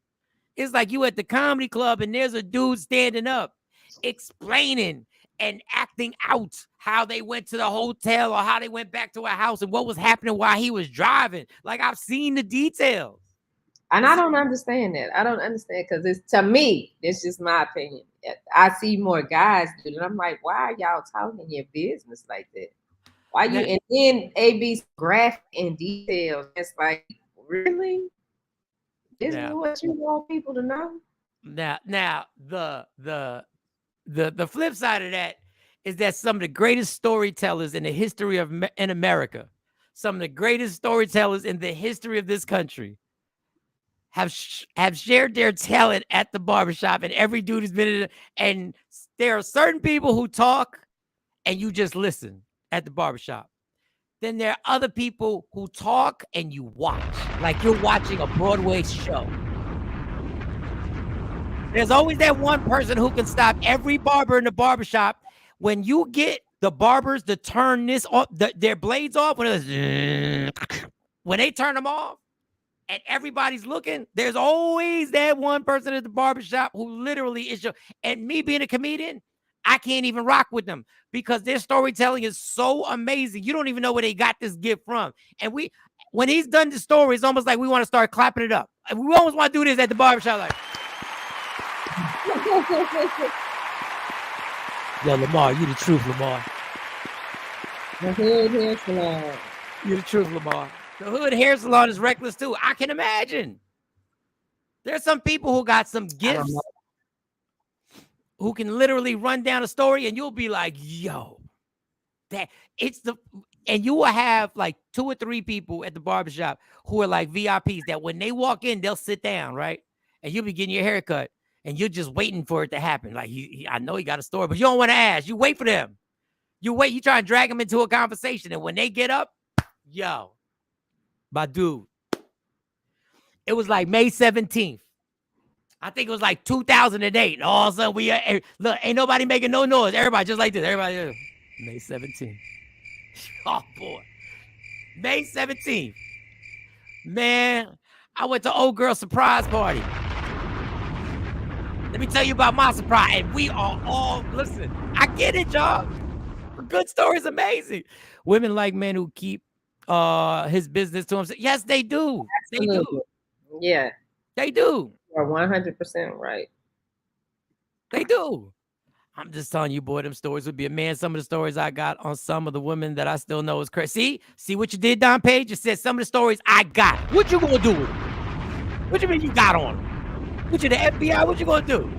It's like you at the comedy club and there's a dude standing up explaining and acting out how they went to the hotel or how they went back to a house and what was happening while he was driving. Like, I've seen the details. And I don't understand that. I don't understand, because it's, to me, it's just my opinion. I see more guys do it. I'm like, why are y'all talking your business like that? Why you? And then AB's graphic in details. It's like, really? This is what you want people to know? Now the flip side of that is that some of the greatest storytellers in the history of in America, some of the greatest storytellers in the history of this country, have shared their talent at the barbershop, and every dude has been in it. And there are certain people who talk and you just listen at the barbershop. Then there are other people who talk and you watch, like you're watching a Broadway show. There's always that one person who can stop every barber in the barbershop. When you get the barbers to turn this off, their blades off, when they turn them off, and everybody's looking, there's always that one person at the barbershop who literally is your, and me being a comedian, I can't even rock with them because their storytelling is so amazing. You don't even know where they got this gift from. And when he's done the story, it's almost like we want to start clapping it up. And we always want to do this at the barbershop, like, yo, Lamar, you the truth, Lamar. The hood hair salon. You the truth, Lamar. The hood hair salon is reckless too. I can imagine. There's some people who got some gifts who can literally run down a story and you'll be like, yo, that it's the, and you will have like 2 or 3 people at the barbershop who are like VIPs that when they walk in, they'll sit down, right? And you'll be getting your hair cut and you're just waiting for it to happen. Like, I know he got a story, but you don't want to ask. You wait for them. You wait, you try and drag them into a conversation. And when they get up, yo, my dude, it was like May 17th. I think it was like 2008. And all of a sudden, look, ain't nobody making no noise. Everybody just like this. Everybody, May 17th. Oh, boy. May 17th. Man, I went to old girl surprise party. Let me tell you about my surprise. And we are all, listen, I get it, y'all. A good story is amazing. Women like men who keep his business to himself. Yes, they do. Absolutely. They do. Yeah. They do. You're 100% right. They do. I'm just telling you, boy, them stories would be a man. Some of the stories I got on some of the women that I still know is crazy. See what you did, Don Page? You said some of the stories I got. What you gonna do with it? What you mean you got on them? What you, the FBI? What you gonna do?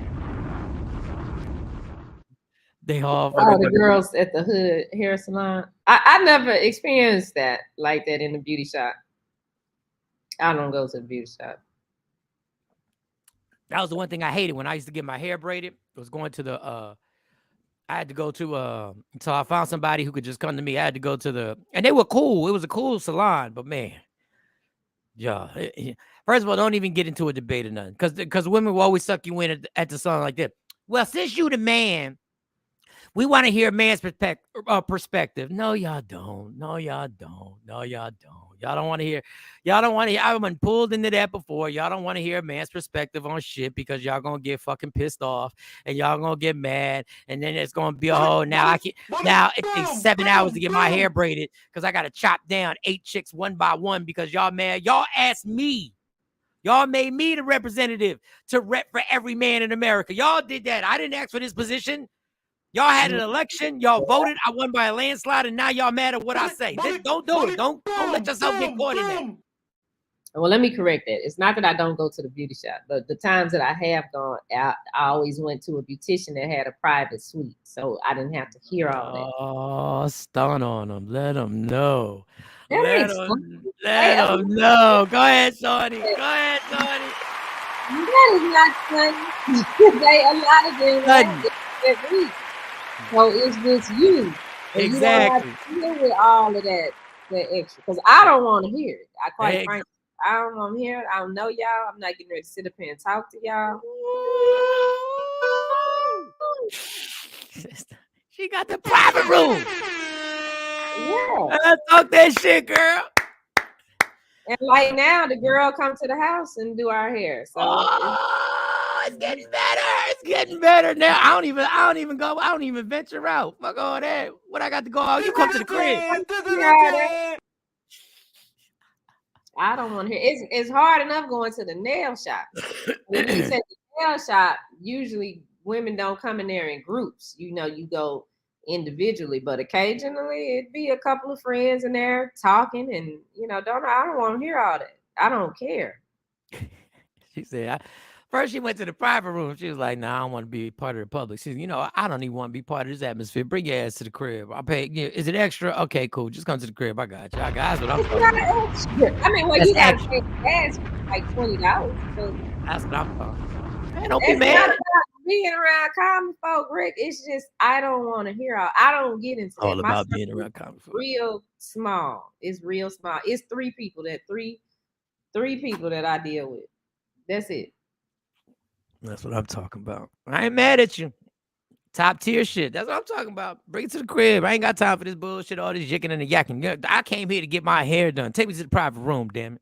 They all the girls at the hood hair salon. I never experienced that like that in the beauty shop. I don't go to the beauty shop. That was the one thing I hated when I used to get my hair braided. It was going to the I had to go to until I found somebody who could just come to me. I had to go to and they were cool. It was a cool salon, but man, yeah. First of all, don't even get into a debate or nothing. Because women will always suck you in at the salon like that. Well, since you the man, we want to hear a man's perspective. No, y'all don't. No, y'all don't. No, y'all don't. Y'all don't want to hear. Y'all don't want to hear. I've been pulled into that before. Y'all don't want to hear a man's perspective on shit because y'all going to get fucking pissed off and y'all going to get mad. And then it's going to be a whole, now it takes 7 hours to get my hair braided because I got to chop down 8 chicks one by one because y'all mad. Y'all asked me. Y'all made me the representative to rep for every man in America. Y'all did that. I didn't ask for this position. Y'all had an election. Y'all voted. I won by a landslide, and now y'all mad at what I say. Don't do it. Don't let yourself get caught in that. Well, let me correct that. It's not that I don't go to the beauty shop, but the times that I have gone out, I always went to a beautician that had a private suite, so I didn't have to hear all that. Oh, stun on them. Let them know. That Let them know. Go ahead, Shawnee. Go ahead, Shawnee. That is not funny. They a lot of them that week. So it's just you. And exactly. You don't have to deal with all of that extra. Because I don't want to hear it. Frankly, I don't want to hear it. I don't know y'all. I'm not getting ready to sit up here and talk to y'all. She got the private room. Yeah. Let's talk that shit, girl. And like now, the girl come to the house and do our hair. So it's getting better. It's getting better now. I don't even go. I don't even venture out. Fuck all that. What I got to go out? You come to the crib. I don't want to hear. It's hard enough going to the nail shop. When you say the nail shop, usually women don't come in there in groups. You know, you go individually, but occasionally it'd be a couple of friends in there talking, and I don't want to hear all that. I don't care. She said, first she went to the private room. She was like, "Nah, I don't want to be part of the public." She said, I don't even want to be part of this atmosphere. Bring your ass to the crib. I'll pay. Is it extra? Okay, cool. Just come to the crib. I got you. That's what I'm talking about. Extra. I mean, well, you got to pay gas like $20. So that's what I'm talking about. Man, don't be mad. Being around common folk, Rick, it's just I don't want to hear all. I don't get into all that. about being around common folk. Real small. It's real small. It's three people that I deal with. That's it. That's what I'm talking about. I ain't mad at you. Top tier shit. That's what I'm talking about. Bring it to the crib. I ain't got time for this bullshit, all this yicking and the yakking. I came here to get my hair done. Take me to the private room, damn it.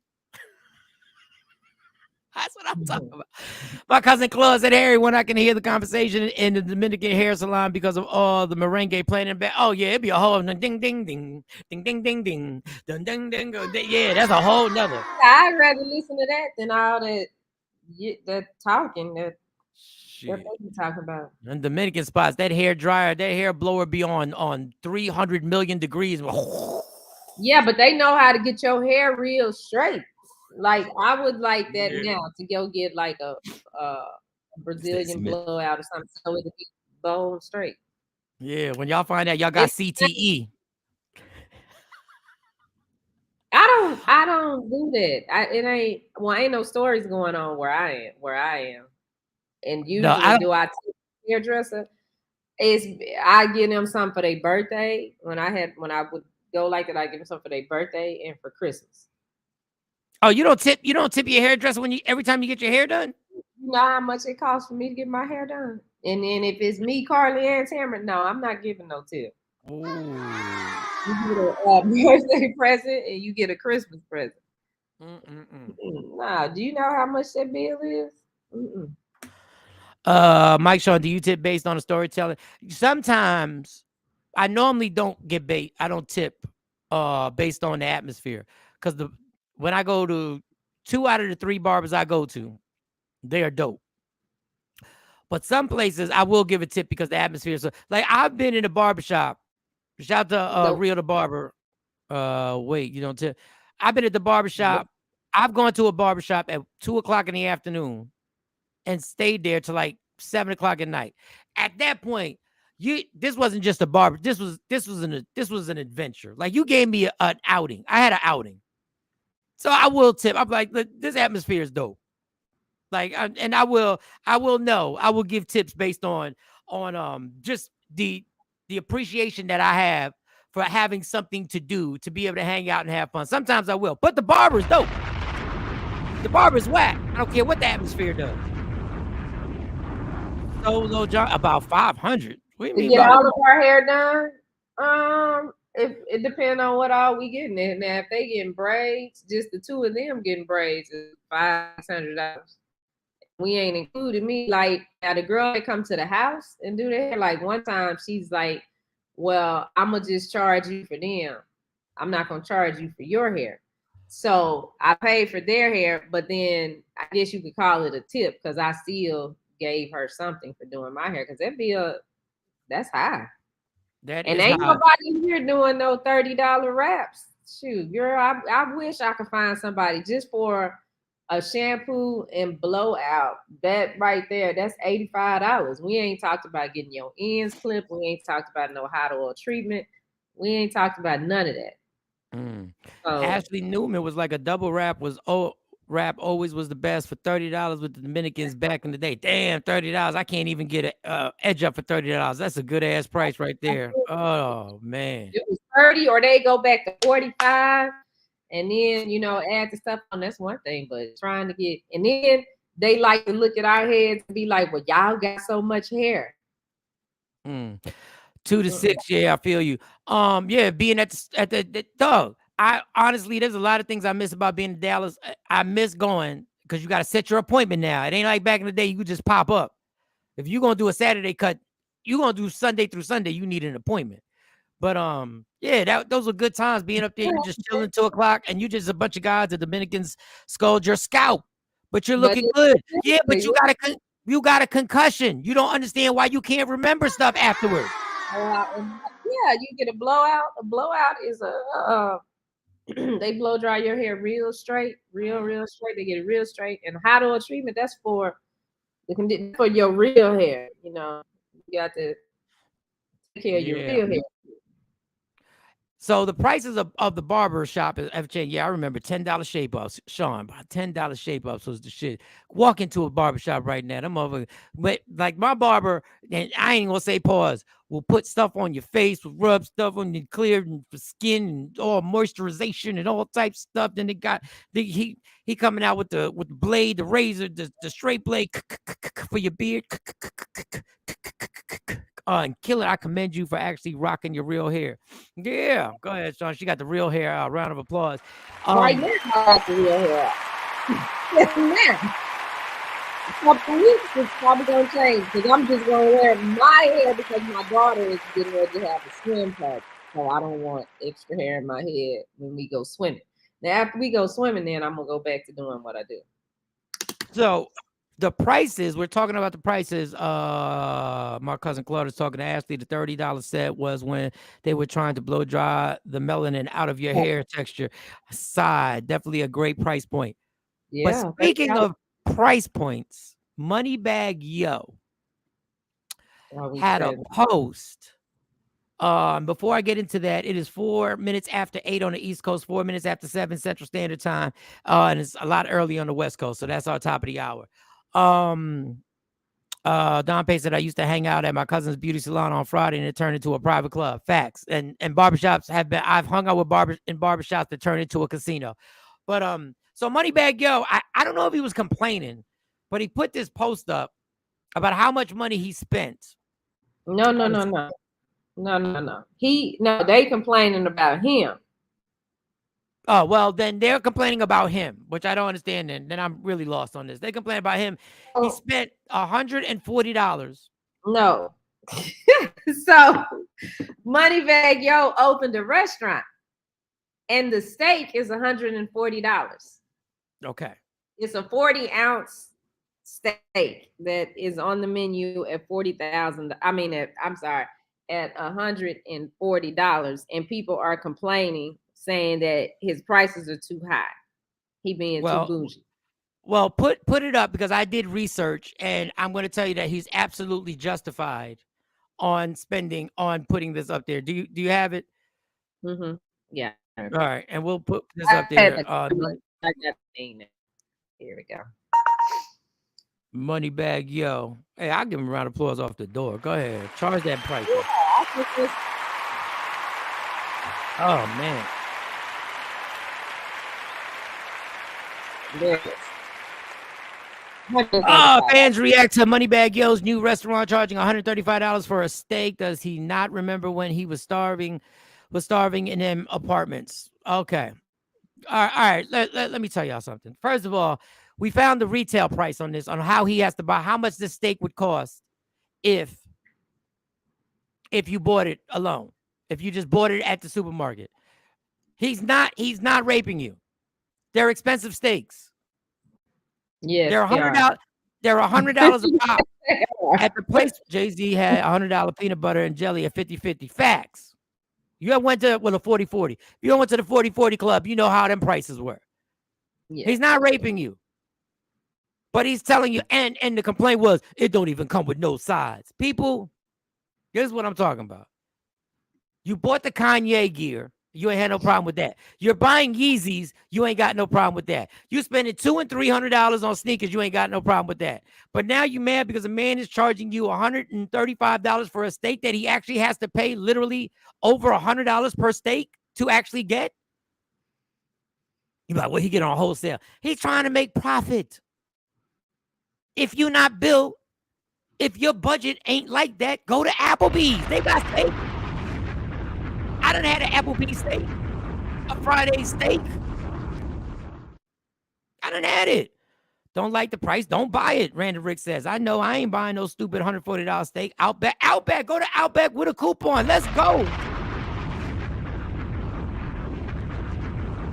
That's what I'm talking about. My cousin Claude said, Harry, when I can hear the conversation in the Dominican hair salon because of all the merengue playing in the back. Oh, yeah, it'd be a whole ding, ding, ding, ding, ding, ding, ding, ding, ding, ding, ding. Yeah, that's a whole nother. I'd rather listen to that than all that talking that they be talking about. In Dominican spots, that hair dryer, that hair blower be on 300 million degrees. Yeah, but they know how to get your hair real straight. Like I would like that now to go get like a Brazilian blowout or something so it could be bone straight. Yeah, when y'all find out y'all got CTE. I don't do that. Ain't no stories going on where I am. And usually do I take a hairdresser? I give them something for their birthday. When I would go like that, I give them something for their birthday and for Christmas. Oh, you don't tip your hairdresser every time you get your hair done? You know how much it costs for me to get my hair done? And then if it's me, Carly Ann Tamara, no, I'm not giving no tip. Ooh. You get a birthday present and you get a Christmas present. Nah, do you know how much that bill is? Mike Shawn, do you tip based on a storytelling? Sometimes I normally don't get bait. I don't tip based on the atmosphere. Because when I go to 2 out of the 3 barbers I go to, they are dope. But some places I will give a tip because the atmosphere is like I've been in a barbershop. Shout out to Real the Barber. Wait, you don't tip. I've been at the barbershop. I've gone to a barbershop at 2:00 in the afternoon and stayed there till like 7:00 at night. At that point, this wasn't just a barber. This was an adventure. Like you gave me an outing. I had an outing. So I will tip. I'm like, look, this atmosphere is dope. Like, and I will give tips based on just the appreciation that I have for having something to do to be able to hang out and have fun. Sometimes I will, but the barber is dope. The barber is whack. I don't care what the atmosphere does. Solo job about 500. What do you mean? To get all of our hair done? It depends on what all we getting. Now, if they getting braids, just the two of them getting braids is $500. We ain't included me. Like now, the girl that come to the house and do their hair. Like one time, she's like, "Well, I'm gonna just charge you for them. I'm not gonna charge you for your hair." So I paid for their hair, but then I guess you could call it a tip because I still gave her something for doing my hair because that bill, that's high. That and is ain't high. nobody here doing no $30 wraps. Shoot, girl, I wish I could find somebody just for a shampoo and blowout. That right there, that's $85. We ain't talked about getting your ends clipped. We ain't talked about no hot oil treatment. We ain't talked about none of that. So, Ashley Newman was like a double wrap wrap always was the best for $30 with the Dominicans back in the day. Damn, $30. I can't even get an edge up for $30. That's a good ass price right there. Oh man. It was 30 or they go back to 45 and then add the stuff on. That's one thing, but trying to get and then they like to look at our heads and be like, well, y'all got so much hair. 2 to 6, yeah, I feel you. Yeah, being at the dog. I honestly, there's a lot of things I miss about being in Dallas. I miss going because you got to set your appointment now. It ain't like back in the day you could just pop up. If you're gonna do a Saturday cut, you're gonna do Sunday through Sunday. You need an appointment. But yeah, those were good times being up there. You just chilling 2:00, and you just a bunch of guys. The Dominicans scold your scalp, but you're looking good. Yeah, but you got a concussion. You don't understand why you can't remember stuff afterwards. Yeah, you get a blowout. A blowout is they blow dry your hair real straight, real straight. They get it real straight. And hot oil treatment, that's for your real hair. You got to take care of your real hair. So the prices of the barber shop have changed. Yeah, I remember $10 shape ups. Shawn, about $10 shape ups was the shit. Walk into a barber shop right now. Them motherfuckers, but like my barber, and I ain't gonna say pause, will put stuff on your face, will rub stuff on your clear and for skin and all moisturization and all types of stuff. Then he coming out with the blade, the razor, the straight blade for your beard. And Killer, I commend you for actually rocking your real hair. Yeah, go ahead, Shawn. She got the real hair out. Round of applause. Right now, I got the real hair. Now, a couple weeks it's probably gonna change because I'm just gonna wear my hair because my daughter is getting ready to have a swim party. So I don't want extra hair in my head when we go swimming. Now after we go swimming, then I'm gonna go back to doing what I do. So the prices, we're talking about the prices. My cousin Claude is talking to Ashley. The $30 set was when they were trying to blow dry the melanin out of your hair texture. Side, definitely a great price point. Yeah. But speaking of price points, Moneybag Yo had a post. Before I get into that, it is 4 minutes after 8 on the East Coast, 4 minutes after 7 Central Standard Time, and it's a lot early on the West Coast, so that's our top of the hour. Don Pay said I used to hang out at my cousin's beauty salon on Friday, and it turned into a private club. Facts. And barbershops I've hung out with barbershops that turned into a casino. But so Moneybag Yo, I don't know if he was complaining, but he put this post up about how much money he spent. No. They complaining about him. Oh, well, then they're complaining about him, which I don't understand. Then I'm really lost on this. They complain about him. He spent $140. No. So Moneybag Yo opened a restaurant and the steak is $140. Okay. It's a 40-ounce steak that is on the menu at $40,000. At $140, and people are complaining, saying that his prices are too high. He being too bougie. Well, put it up because I did research, and I'm going to tell you that he's absolutely justified on putting this up there. Do you have it? Mm-hmm. Yeah. All right, and we'll put this up there. I got the thing. Here we go. Moneybag Yo. Hey, I'll give him a round of applause off the door. Go ahead. Charge that price. Oh, man. Fans react to Moneybag Yo's new restaurant charging $135 for a steak. Does he not remember when he was starving in them apartments? Okay. All right. Let me tell y'all something. First of all, we found the retail price on this, on how he has to buy, how much this steak would cost if you bought it alone, if you just bought it at the supermarket. He's not raping you. They're expensive steaks. Yes, they're $100. They're $100 a pop. At the place, Jay-Z had $100 peanut butter and jelly at 50-50. Facts. You ever went to a 40-40? If you went to the 40-40 club, you know how them prices were. Yeah. He's not raping you. But he's telling you, and the complaint was, it don't even come with no sides. People, here's what I'm talking about. You bought the Kanye gear. You ain't had no problem with that. You're buying Yeezys. You ain't got no problem with that. You spending $200 and $300 on sneakers. You ain't got no problem with that. But now you mad because a man is charging you $135 for a steak that he actually has to pay literally over $100 per steak to actually get. You're like, well, he get on wholesale. He's trying to make profit. If you're not built, if your budget ain't like that, go to Applebee's. They got steak. I done had an Applebee's steak, a Friday steak. I done had it. Don't like the price, don't buy it, Randall Rick says. I know I ain't buying no stupid $140 steak. Outback, go to Outback with a coupon. Let's go.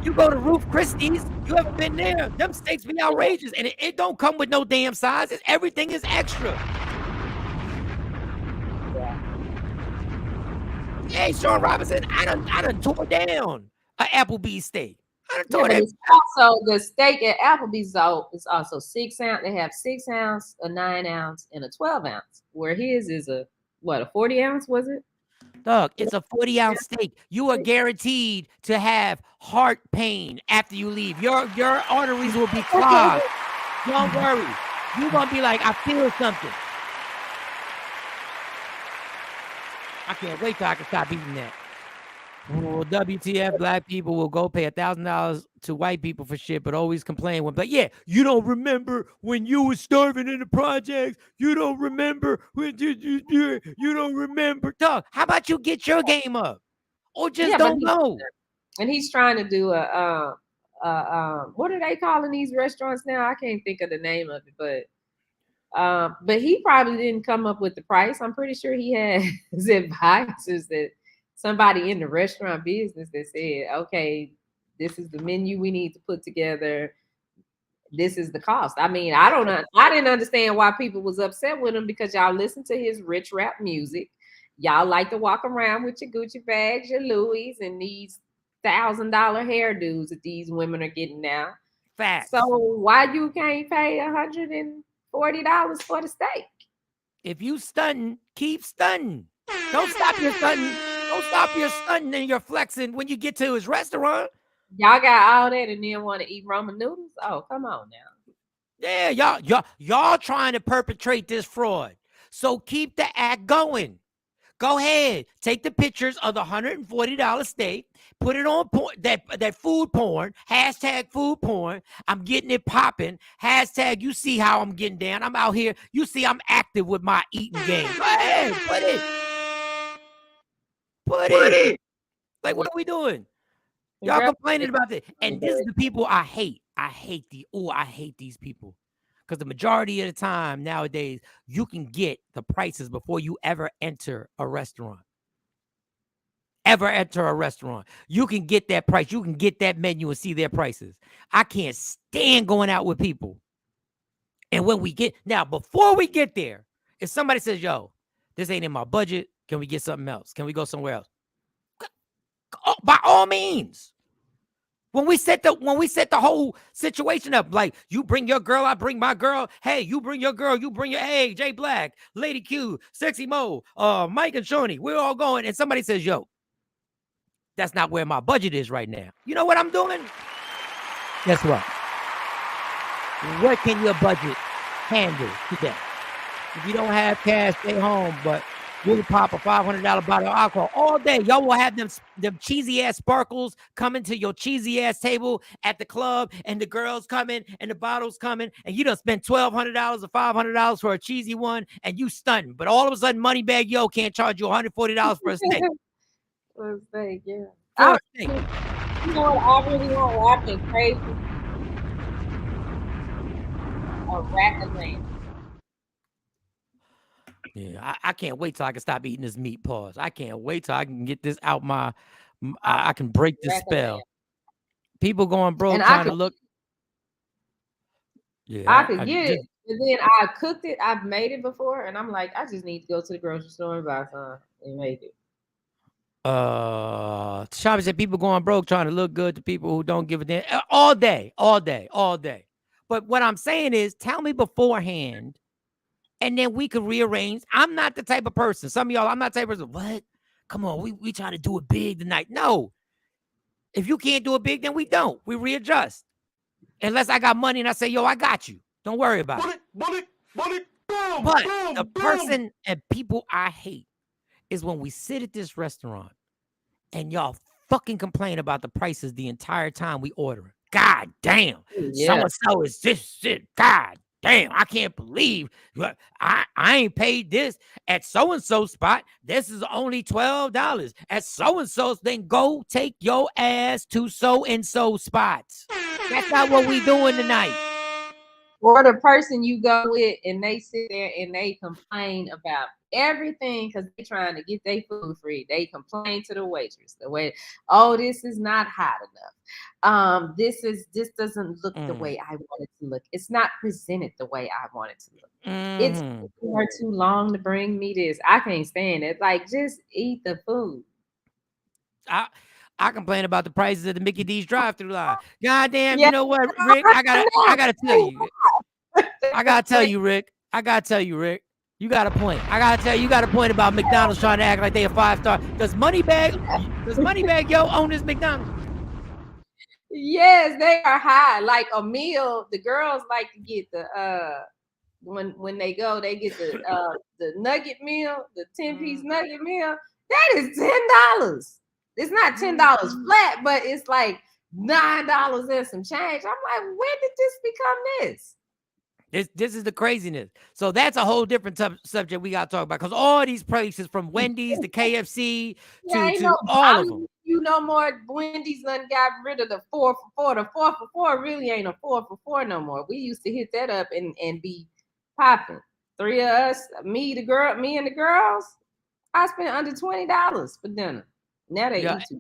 You go to Ruth Christie's, you ever been there? Them steaks be outrageous, and it don't come with no damn sizes. Everything is extra. Hey, Shawn Robinson, I done tore down an Applebee's steak. I done tore that. Also, the steak at Applebee's is also 6 ounce. They have 6 ounce, a 9 ounce, and a 12 ounce. Where his is a 40 ounce, was it? Doug, it's a 40-ounce steak. You are guaranteed to have heart pain after you leave. Your arteries will be clogged. Don't worry. You're gonna be like, I feel something. I can't wait till I can stop eating that. Well, WTF, black people will go pay $1,000 to white people for shit, but always complain when, but yeah, you don't remember when you were starving in the projects. You don't remember when you don't remember. Doug, how about you get your game up? Or just don't know. And he's trying to do a what are they calling these restaurants now? I can't think of the name of it, but he probably didn't come up with the price. I'm pretty sure he had his advisors that somebody in the restaurant business that said, okay, this is the menu we need to put together. This is the cost. I mean, I didn't understand why people was upset with him, because y'all listen to his rich rap music. Y'all like to walk around with your Gucci bags, your Louis, and these $1,000 hairdos that these women are getting now. Facts. So why you can't pay $140 for the steak? If you stunting, keep stunting. Don't stop your stunting. Don't stop your stunting and your flexing when you get to his restaurant. Y'all got all that and then want to eat Roman noodles? Oh, come on now. Yeah, y'all trying to perpetrate this fraud. So keep the act going. Go ahead, take the pictures of the $140 steak, put it on that food porn, hashtag food porn. I'm getting it popping. Hashtag you see how I'm getting down. I'm out here. You see I'm active with my eating game. Go ahead, put it. Like, what are we doing? Y'all complaining about this. And this is the people I hate. I hate these people. Because the majority of the time nowadays, you can get the prices before you ever enter a restaurant. You can get that price. You can get that menu and see their prices. I can't stand going out with people. And when we get, now, before we get there, if somebody says, yo, this ain't in my budget, can we get something else? Can we go somewhere else? By all means. When we set the whole situation up, like you bring your girl, I bring my girl. Hey, you bring your girl, you bring your Jay Black, Lady Q, Sexy Mo, Mike and Shawnee. We're all going, and somebody says, "Yo, that's not where my budget is right now." You know what I'm doing? Guess what? What can your budget handle today? If you don't have cash, stay home. But we'll pop a $500 bottle of alcohol all day. Y'all will have them cheesy ass sparkles coming to your cheesy ass table at the club, and the girls coming and the bottles coming, and you done spent $1,200 or $500 for a cheesy one, and you stunting. But all of a sudden, Moneybag Yo can't charge you $140 for a steak. For a steak, yeah. For a steak. You know what I really want? I've been crazy. A rack of lamb. Yeah, I can't wait till I can stop eating this meat. Pause. I can't wait till I can get this out I can break this spell. People going broke trying to look. Yeah, I could get it. And then I cooked it. I've made it before, and I'm like, I just need to go to the grocery store and buy some and make it. Shabby said people going broke trying to look good to people who don't give a damn all day. But what I'm saying is, tell me beforehand. And then we could rearrange. I'm not the type of person. Some of y'all, I'm not the type of person. What? Come on, we trying to do it big tonight. No. If you can't do it big, then we don't. We readjust. Unless I got money and I say, yo, I got you. Don't worry about it. Money, boom, But boom, the boom. person and people I hate is when we sit at this restaurant and y'all fucking complain about the prices the entire time we order. God damn. Yeah. So-and-so is this shit. God damn, I can't believe I ain't paid this at so-and-so spot. This is only $12 at so-and-so's. Then go take your ass to so-and-so spots. That's not what we doing tonight. Or the person you go with and they sit there and they complain about everything because they're trying to get their food free. They complain to the waitress. Oh, this is not hot enough. This doesn't look the way I want it to look. It's not presented the way I want it to look. It's too long to bring me this. I can't stand it. Like, just eat the food. I complain about the prices at the Mickey D's drive-thru line. Goddamn, you know what, Rick? I gotta tell you. I gotta tell you, Rick. You got a point. I gotta tell you, you got a point about McDonald's trying to act like they a 5-star. Does Moneybag Yo own this McDonald's? Yes, they are high. Like a meal, the girls like to get the when they go, they get the nugget meal, the 10-piece nugget meal. That is $10. It's not $10 flat, but it's like $9 and some change. I'm like, when did this become this? This is the craziness. So that's a whole different subject we got to talk about, because all these places from Wendy's to KFC Yeah, ain't to no all of them. You no more. Wendy's done got rid of the 4 for 4. The 4 for 4 really ain't a 4 for 4 no more. We used to hit that up and be popping. 3 of us, me and the girls. I spent under $20 for dinner. Now they eat too.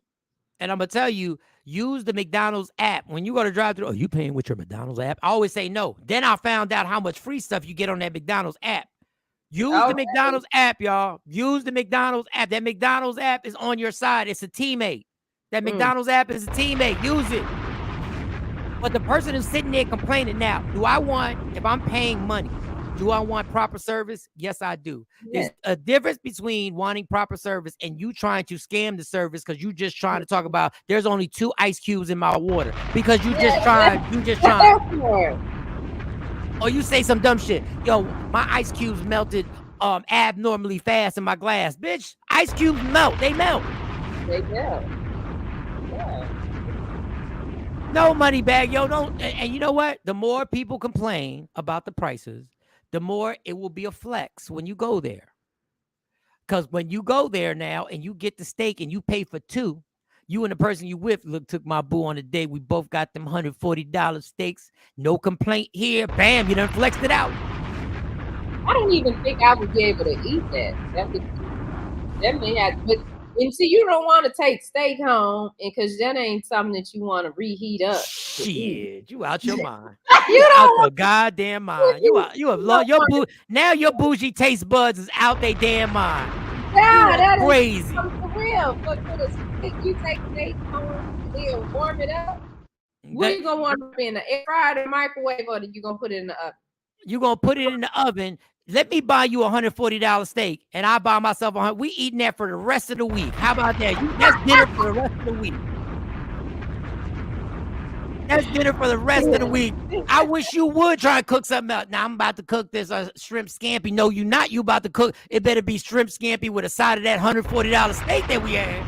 And I'm gonna tell you, use the McDonald's app when you go to drive through. Oh, you paying with your McDonald's app? I always say no. Then I found out how much free stuff you get on that McDonald's app. Use the McDonald's app, y'all. Use the McDonald's app. That McDonald's app is on your side. It's a teammate. That McDonald's app is a teammate. Use it. But the person who's sitting there complaining now, if I'm paying money, do I want proper service? Yes, I do. There's a difference between wanting proper service and you trying to scam the service because you just trying to talk about there's only 2 ice cubes in my water because you just trying. Or you say some dumb shit. Yo, my ice cubes melted abnormally fast in my glass. Bitch, ice cubes melt. They melt. They melt. Yeah. No money bag, yo. Don't. And you know what? The more people complain about the prices, the more it will be a flex when you go there. Because when you go there now and you get the steak and you pay for 2, you and the person you with took my boo on a date. We both got them $140 steaks. No complaint here. Bam, you done flexed it out. I don't even think I would be able to eat that. That may have, but and see, you don't want to take steak home, and because that ain't something that you want to reheat up. Shit, you out your mind. You out your goddamn mind. You have lost your boo. Now your bougie taste buds is out they damn mind. Yeah, that crazy. Is for real. But you take steak home and then warm it up. What are you gonna warm it in the air fryer, the microwave, or are you gonna put it in the oven? You're gonna put it in the oven. Let me buy you $140 steak, and I buy myself $100. We eating that for the rest of the week. How about that? That's dinner for the rest of the week. That's dinner for the rest of the week. I wish you would try and cook something else. Now I'm about to cook this shrimp scampi. No, you not. You about to cook. It better be shrimp scampi with a side of that $140 steak that we had.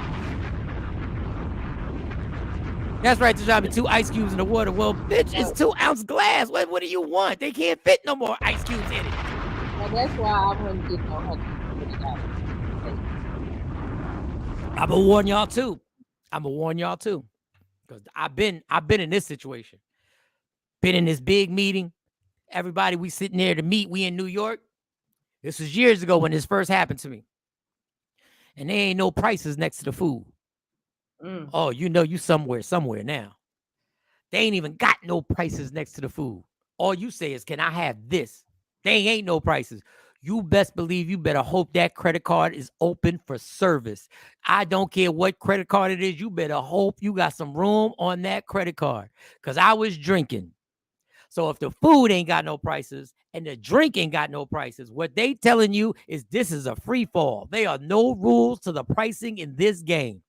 That's right, there's be 2 ice cubes in the water. Well, bitch, it's 2-ounce glass. What do you want? They can't fit no more ice cubes in it. Well, that's why I wouldn't get no $140. I'm gonna warn y'all too. Because I've been in this situation. Been in this big meeting. Everybody we sitting there to meet. We in New York. This was years ago when this first happened to me. And there ain't no prices next to the food. Oh, you know you somewhere now. They ain't even got no prices next to the food. All you say is, can I have this? They ain't no prices. You best believe you better hope that credit card is open for service. I don't care what credit card it is. You better hope you got some room on that credit card. Because I was drinking. So if the food ain't got no prices and the drink ain't got no prices, what they telling you is this is a free fall. There are no rules to the pricing in this game.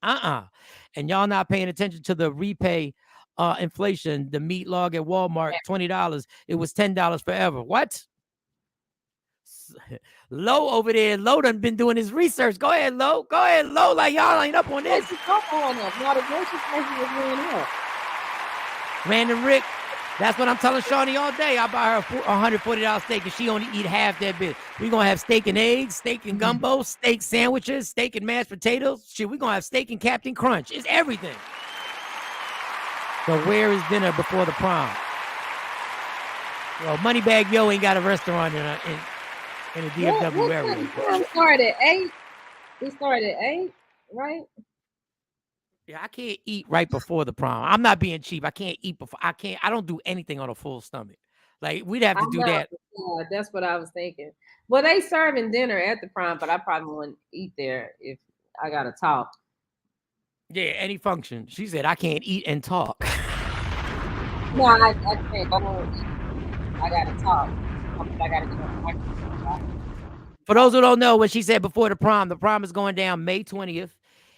And y'all not paying attention to the repay inflation, the meat log at Walmart, $20. It was $10 forever. What? Low over there. Low done been doing his research. Go ahead, Low. Like y'all ain't up on this. Random Rick. That's what I'm telling Shawnee all day. I buy her a $140 steak and she only eat half that bit. We're going to have steak and eggs, steak and gumbo, steak sandwiches, steak and mashed potatoes. Shit, we're going to have steak and Captain Crunch. It's everything. So where is dinner before the prom? Well, Moneybag Yo ain't got a restaurant in a DFW area. We started at 8. We started at 8, right? Yeah, I can't eat right before the prom. I'm not being cheap. I can't eat before. I don't do anything on a full stomach. Like, we'd have to do that. Yeah, that's what I was thinking. Well, they serving dinner at the prom, but I probably wouldn't eat there if I got to talk. Yeah, any function. She said, I can't eat and talk. No, I can't. I won't eat. I got to talk. I got to go. For those who don't know, what she said before the prom is going down May 20th.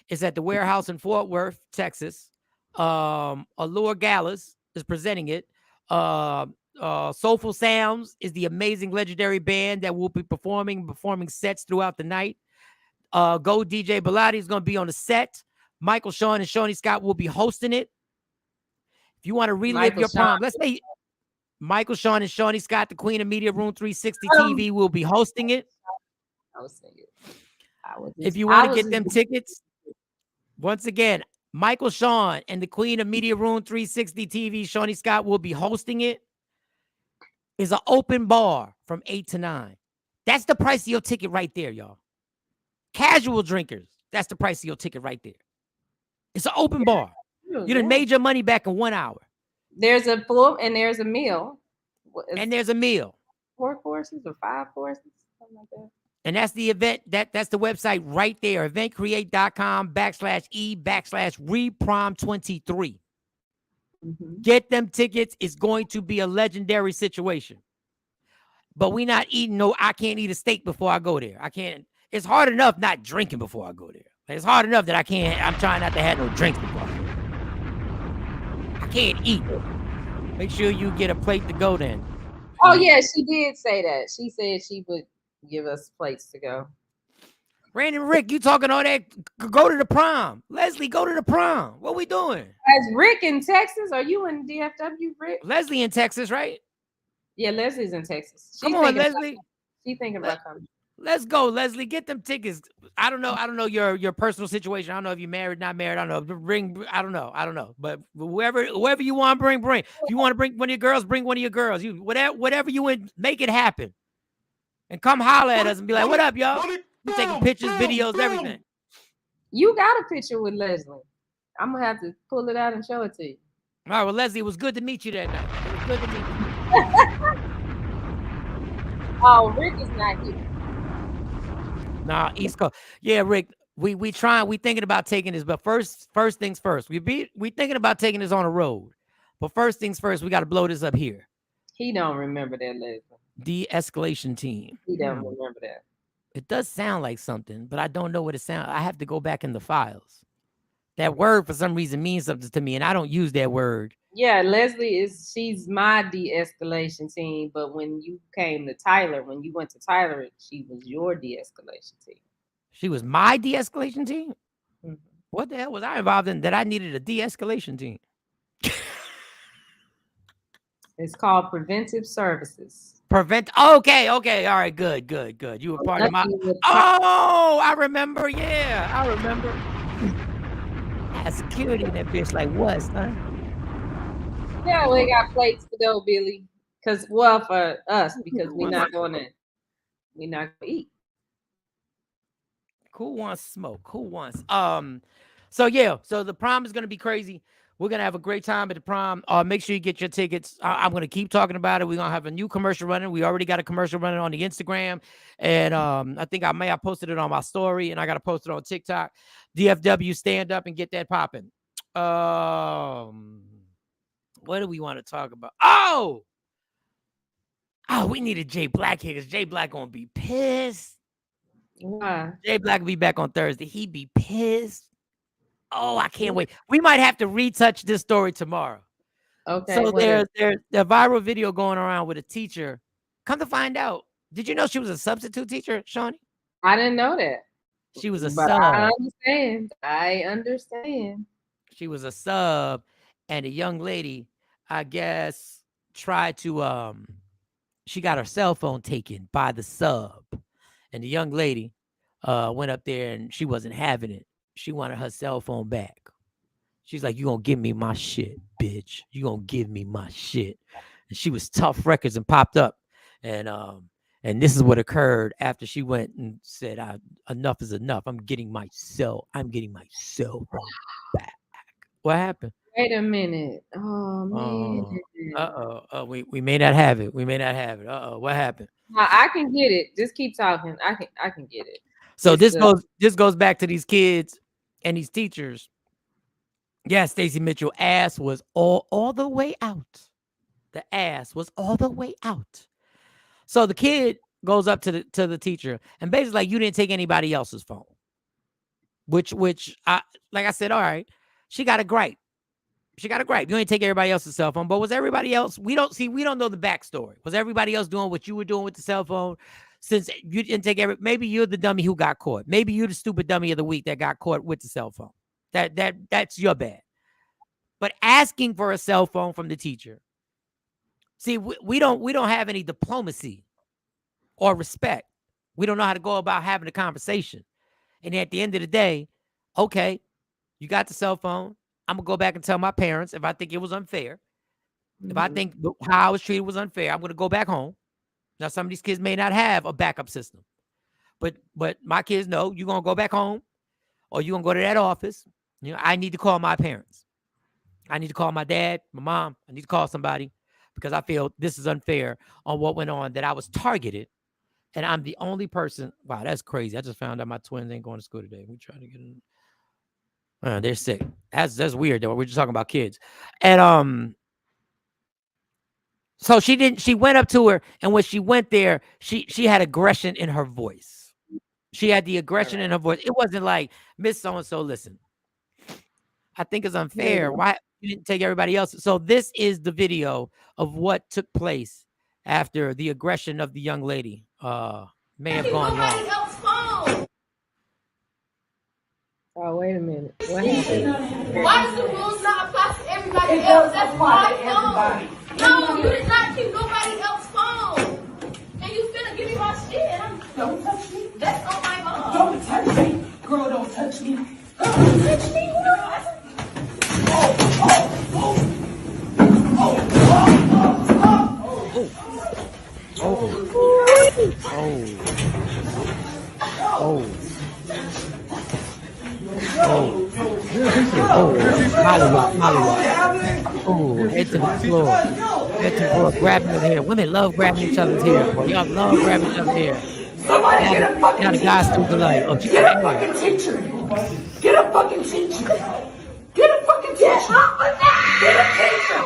It's at the warehouse in Fort Worth, Texas. Allure Galas is presenting it. Soulful Sounds is the amazing legendary band that will be performing sets throughout the night. Go DJ Bilotti is going to be on the set. Michael Shawn and Shawnee Scott will be hosting it. If you want to relive your prom, let's say Michael, Shawn, and Shawnee Scott, the Queen of Media, Room 360 TV, will be hosting it. I was thinking. If you want to get them tickets, once again, Michael, Shawn, and the Queen of Media, Room 360 TV, Shawnee Scott, will be hosting it. It's an open bar from 8 to 9. That's the price of your ticket right there, y'all. Casual drinkers, that's the price of your ticket right there. It's an open bar. You done made your money back in 1 hour. There's a full and there's a meal. And there's a meal. 4 courses or 5 courses, something like that. And that's the event. That's the website right there. eventcreate.com/e/reprom23. Get them tickets. It's going to be a legendary situation. But we not eating I can't eat a steak before I go there. I can't. It's hard enough not drinking before I go there. It's hard enough that I'm trying not to have no drinks before I go there. I can't eat. Make sure you get a plate to go then. Oh, yeah, she did say that. She said she would give us plates to go. Randy and Rick, you talking all that? Go to the prom. Leslie, go to the prom. What we doing? As Rick in Texas? Are you in DFW, Rick? Leslie in Texas, right? Yeah, Leslie's in Texas. Come on, Leslie. She's thinking about coming. Let's go, Leslie. Get them tickets. I don't know your personal situation. I don't know if you're married, not married. I don't know. I don't know. But whoever you want to bring. If you want to bring one of your girls, bring one of your girls. You whatever you would, make it happen. And come holler at us and be like, "What up, y'all?" We're taking pictures, videos, everything. You got a picture with Leslie. I'm gonna have to pull it out and show it to you. All right, well, Leslie, it was good to meet you that night. It was good to meet you. Oh, Rick is not here. Nah, East Coast. Yeah, Rick. We thinking about taking this, but first things first. We thinking about taking this on the road. But first things first, we got to blow this up here. He don't remember that, Leslie. De-escalation team. He don't remember that. It does sound like something, but I don't know what it sounds. I have to go back in the files. That word for some reason means something to me, and I don't use that word. Yeah, Leslie she's my de-escalation team, but when you went to Tyler, she was your de-escalation team. She was my de-escalation team? Mm-hmm. What the hell was I involved in that I needed a de-escalation team? It's called preventive services. Okay. All right, good. You were part of my... Oh, I remember. Yeah, I remember. Security in that bitch like what, son? Yeah, we got plates to go, Billy. For us, because we're not going to eat. Who wants smoke? Who wants? So the prom is gonna be crazy. We're gonna have a great time at the prom. Make sure you get your tickets. I'm gonna keep talking about it. We're gonna have a new commercial running. We already got a commercial running on the Instagram, and I think I posted it on my story, and I gotta post it on TikTok. DFW, stand up and get that popping. What do we want to talk about? Oh, we needed Jay Black here because Jay Black gonna be pissed. Why? Jay Black will be back on Thursday. He be pissed. Oh, I can't wait. We might have to retouch this story tomorrow. Okay. So there's a viral video going around with a teacher. Come to find out, did you know she was a substitute teacher, Shawnee? I didn't know that. She was a sub. I understand. She was a sub, and a young lady, I guess, tried to she got her cell phone taken by the sub, and the young lady went up there and she wasn't having it. She wanted her cell phone back. She's like, "You gonna give me my shit, bitch. You gonna give me my shit." And she was Tough Records and popped up, and this is what occurred after she went and said, "Enough is enough. I'm getting my cell phone back." What happened? Wait a minute. Oh man. We may not have it. What happened? I can get it. Just keep talking. I can get it. So this goes back to these kids and these teachers. Yeah, Stacey Mitchell ass was all the way out. The ass was all the way out. So the kid goes up to the teacher and basically like, you didn't take anybody else's phone. Which I like I said, all right, she got a gripe. You ain't take everybody else's cell phone, but was everybody else? We don't know the backstory. Was everybody else doing what you were doing with the cell phone? Since you didn't take maybe you're the dummy who got caught. Maybe you're the stupid dummy of the week that got caught with the cell phone. That's your bad. But asking for a cell phone from the teacher See, we don't have any diplomacy or respect. We don't know how to go about having a conversation. And at the end of the day, okay, you got the cell phone. I'm gonna go back and tell my parents if I think it was unfair. If I think how I was treated was unfair, I'm gonna go back home. Now, some of these kids may not have a backup system, but my kids know you're gonna go back home or you're gonna go to that office. I need to call my parents. I need to call my dad, my mom. I need to call somebody because I feel this is unfair on what went on, that I was targeted. And I'm the only person. Wow, that's crazy. I just found out my twins ain't going to school today. We trying to get in. They're sick. That's weird though. We're just talking about kids. And so she went up to her, and when she went there, she had aggression in her voice. She had the aggression in her voice. It wasn't like, Miss So-and-so, listen, I think it's unfair. Why you didn't take everybody else? So this is the video of what took place after the aggression of the young lady may have gone wrong. Oh, wait a minute. What happened? Why does the rules not apply to everybody else? That's my phone. No, you did not keep nobody else's phone. And you finna give me my shit. Don't touch me. That's on my phone. Don't touch me. Girl, don't touch me. Don't touch me, girl. Head to the floor. Head to the floor, grabbing her hair. Women love grabbing each other's hair. Boy. Y'all love grabbing each other's hair. Somebody get a fucking teacher. Guys through the light. Oh, get a fucking teacher. Get a fucking teacher. Get a fucking teacher. Get a teacher.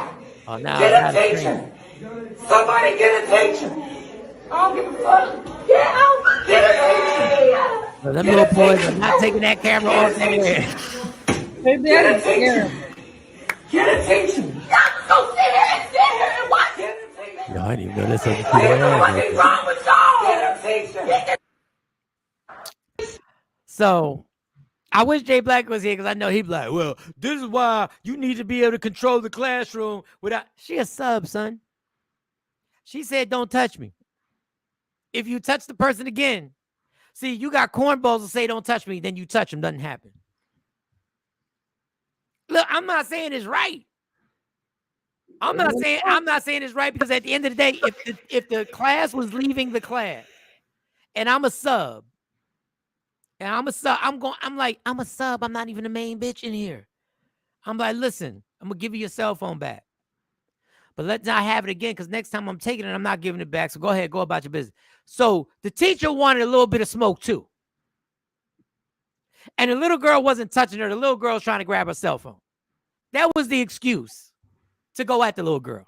Oh, now get a teacher. Somebody get a teacher. I don't give a fuck. Get out. Get a teacher. Well, them little boys are not taking that camera off their head. Get a teacher. Get a teacher. Y'all go sit here and watch it. Yo, I didn't even know this was What's wrong with y'all? Get a teacher. So I wish Jay Black was here because I know he'd be like, well, this is why you need to be able to control the classroom without. She a sub, son. She said, don't touch me. If you touch the person again, see, you got cornballs to say don't touch me, then you touch them, doesn't happen. Look, I'm not saying it's right. I'm not saying it's right because at the end of the day, if the class was leaving the class and I'm a sub, I'm a sub, I'm not even the main bitch in here. I'm like, listen, I'm gonna give you your cell phone back. But let's not have it again because next time I'm taking it, I'm not giving it back. So go ahead, go about your business. So the teacher wanted a little bit of smoke too. And the little girl wasn't touching her. The little girl was trying to grab her cell phone. That was the excuse to go at the little girl.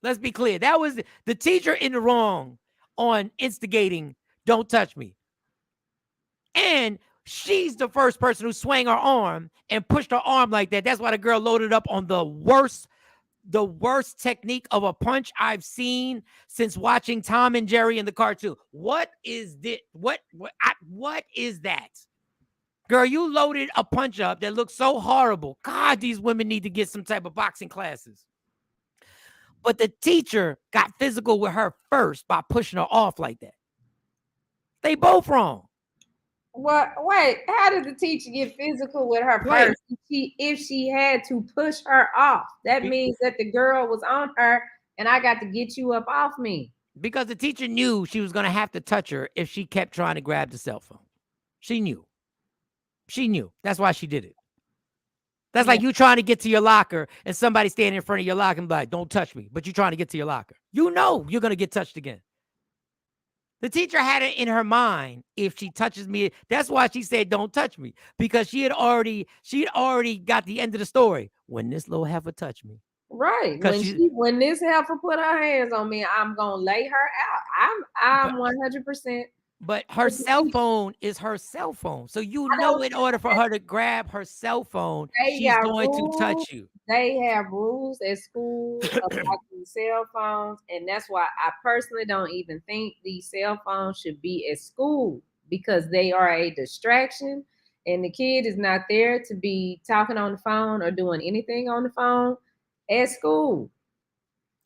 Let's be clear. That was the teacher in the wrong on instigating, don't touch me. And she's the first person who swung her arm and pushed her arm like that. That's why the girl loaded up on the worst technique of a punch I've seen since watching Tom and Jerry in the cartoon. What is this? What is that? Girl, you loaded a punch up that looks so horrible. God, these women need to get some type of boxing classes. But the teacher got physical with her first by pushing her off like that. They both wrong. What? Wait, how did the teacher get physical with her first? If she had to push her off, that means that the girl was on her and I got to get you up off me. Because the teacher knew she was going to have to touch her if she kept trying to grab the cell phone. She knew. She knew. That's why she did it. That's like you trying to get to your locker and somebody standing in front of your locker and be like, don't touch me. But you're trying to get to your locker. You know you're going to get touched again. The teacher had it in her mind, if she touches me, that's why she said, don't touch me. Because she'd already got the end of the story. When this little heifer touched me. Right. When this heifer put her hands on me, I'm going to lay her out. I'm 100%. But her cell phone is her cell phone. So you know in order for her to grab her cell phone, she's going to touch you. They have rules at school about these cell phones. And that's why I personally don't even think these cell phones should be at school because they are a distraction. And the kid is not there to be talking on the phone or doing anything on the phone at school.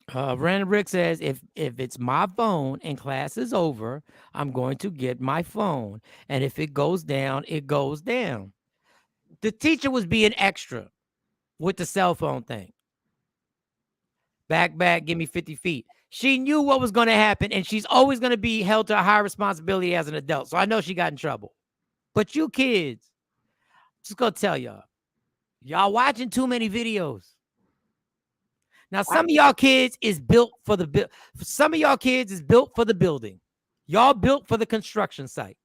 Brandon Rick says, if it's my phone and class is over, I'm going to get my phone. And if it goes down, it goes down. The teacher was being extra with the cell phone thing. Back, give me 50 feet. She knew what was going to happen, and she's always going to be held to a high responsibility as an adult. So I know she got in trouble. But you kids, just going to tell y'all watching too many videos. Now, some of y'all kids is built for the some of y'all kids is built for the building. Y'all built for the construction site.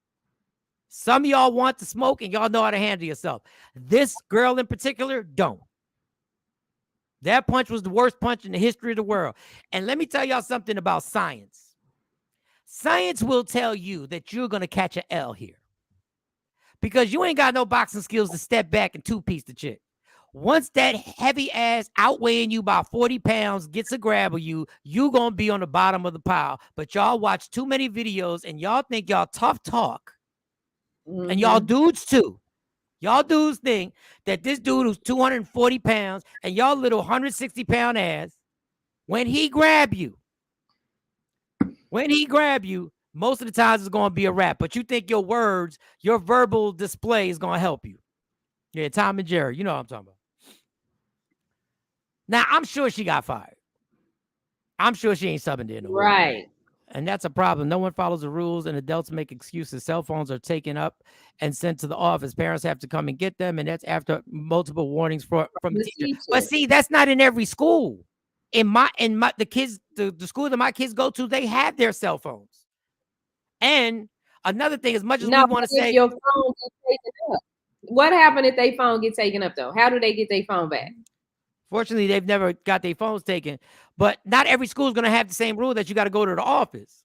Some of y'all want to smoke and y'all know how to handle yourself. This girl in particular don't. That punch was the worst punch in the history of the world. And let me tell y'all something about science. Science will tell you that you're going to catch an L here. Because you ain't got no boxing skills to step back and two-piece the chick. Once that heavy ass outweighing you by 40 pounds gets a grab of you, you going to be on the bottom of the pile. But y'all watch too many videos and y'all think y'all tough talk. Mm-hmm. And y'all dudes too. Y'all dudes think that this dude who's 240 pounds and y'all little 160-pound ass, when he grab you, most of the times it's going to be a wrap. But you think your words, your verbal display is going to help you. Yeah, Tom and Jerry, you know what I'm talking about. Now, I'm sure she got fired. I'm sure she ain't subbing there no more. Right. And that's a problem. No one follows the rules and adults make excuses. Cell phones are taken up and sent to the office. Parents have to come and get them. And that's after multiple warnings from the teacher. But see, that's not in every school. The school that my kids go to, they have their cell phones. And another thing, as much as we want to say, your phone gets taken up. What happened if their phone gets taken up though? How do they get their phone back? Fortunately, they've never got their phones taken, but not every school is going to have the same rule that you got to go to the office.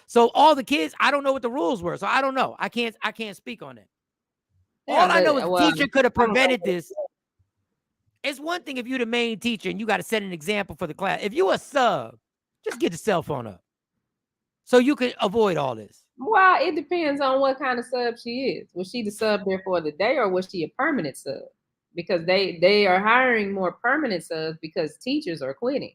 So all the kids, I don't know what the rules were. So I don't know. I can't speak on it. Yeah, all I know is the teacher could have prevented this. It's one thing if you're the main teacher and you got to set an example for the class. If you're a sub, just get the cell phone up so you can avoid all this. Well, it depends on what kind of sub she is. Was she the sub there for the day or was she a permanent sub? Because they are hiring more permanent subs because teachers are quitting.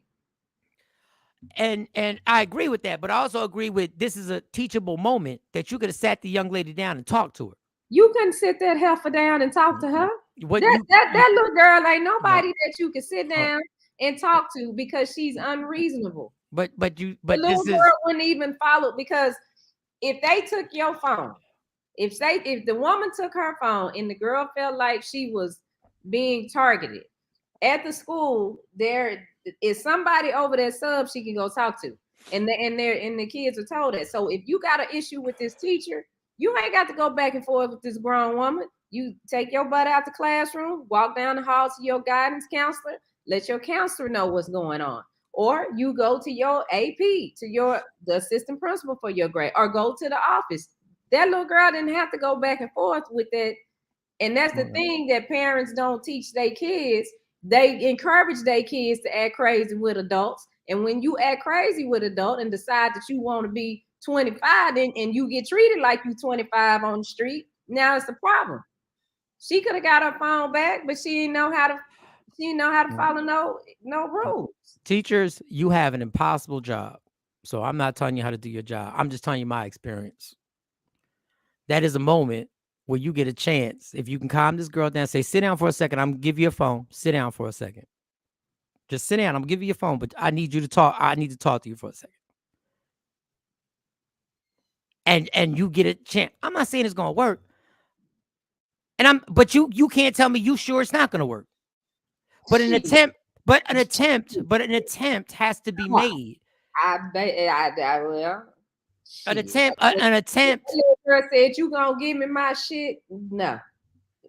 And I agree with that, but I also agree with this is a teachable moment that you could have sat the young lady down and talked to her. You couldn't sit that heifer down and talk to her. That little girl ain't nobody that you can sit down and talk to because she's unreasonable. But the little girl wouldn't even follow, because if they took your phone, if the woman took her phone and the girl felt like she was being targeted at the school, there is somebody over that sub she can go talk to, and the kids are told that. So if you got an issue with this teacher, you ain't got to go back and forth with this grown woman. You take your butt out the classroom, walk down the hall to your guidance counselor, let your counselor know what's going on, or you go to your AP, to the assistant principal for your grade, or go to the office. That little girl didn't have to go back and forth with that. And that's the thing that parents don't teach their kids. They encourage their kids to act crazy with adults. And when you act crazy with adult and decide that you want to be 25 and you get treated like you 25 on the street, now it's a problem. She could have got her phone back, but she didn't know how to follow no rules. Teachers, you have an impossible job. So I'm not telling you how to do your job. I'm just telling you my experience. That is a moment where you get a chance. If you can calm this girl down, say, sit down for a second. I'm going to give you a phone. Sit down for a second. Just sit down. I'm going to give you your phone, but I need you to talk. I need to talk to you for a second. And you get a chance. I'm not saying it's going to work. But you can't tell me you sure it's not going to work. But an attempt has to be made. An attempt. The girl said, you gonna give me my shit? No.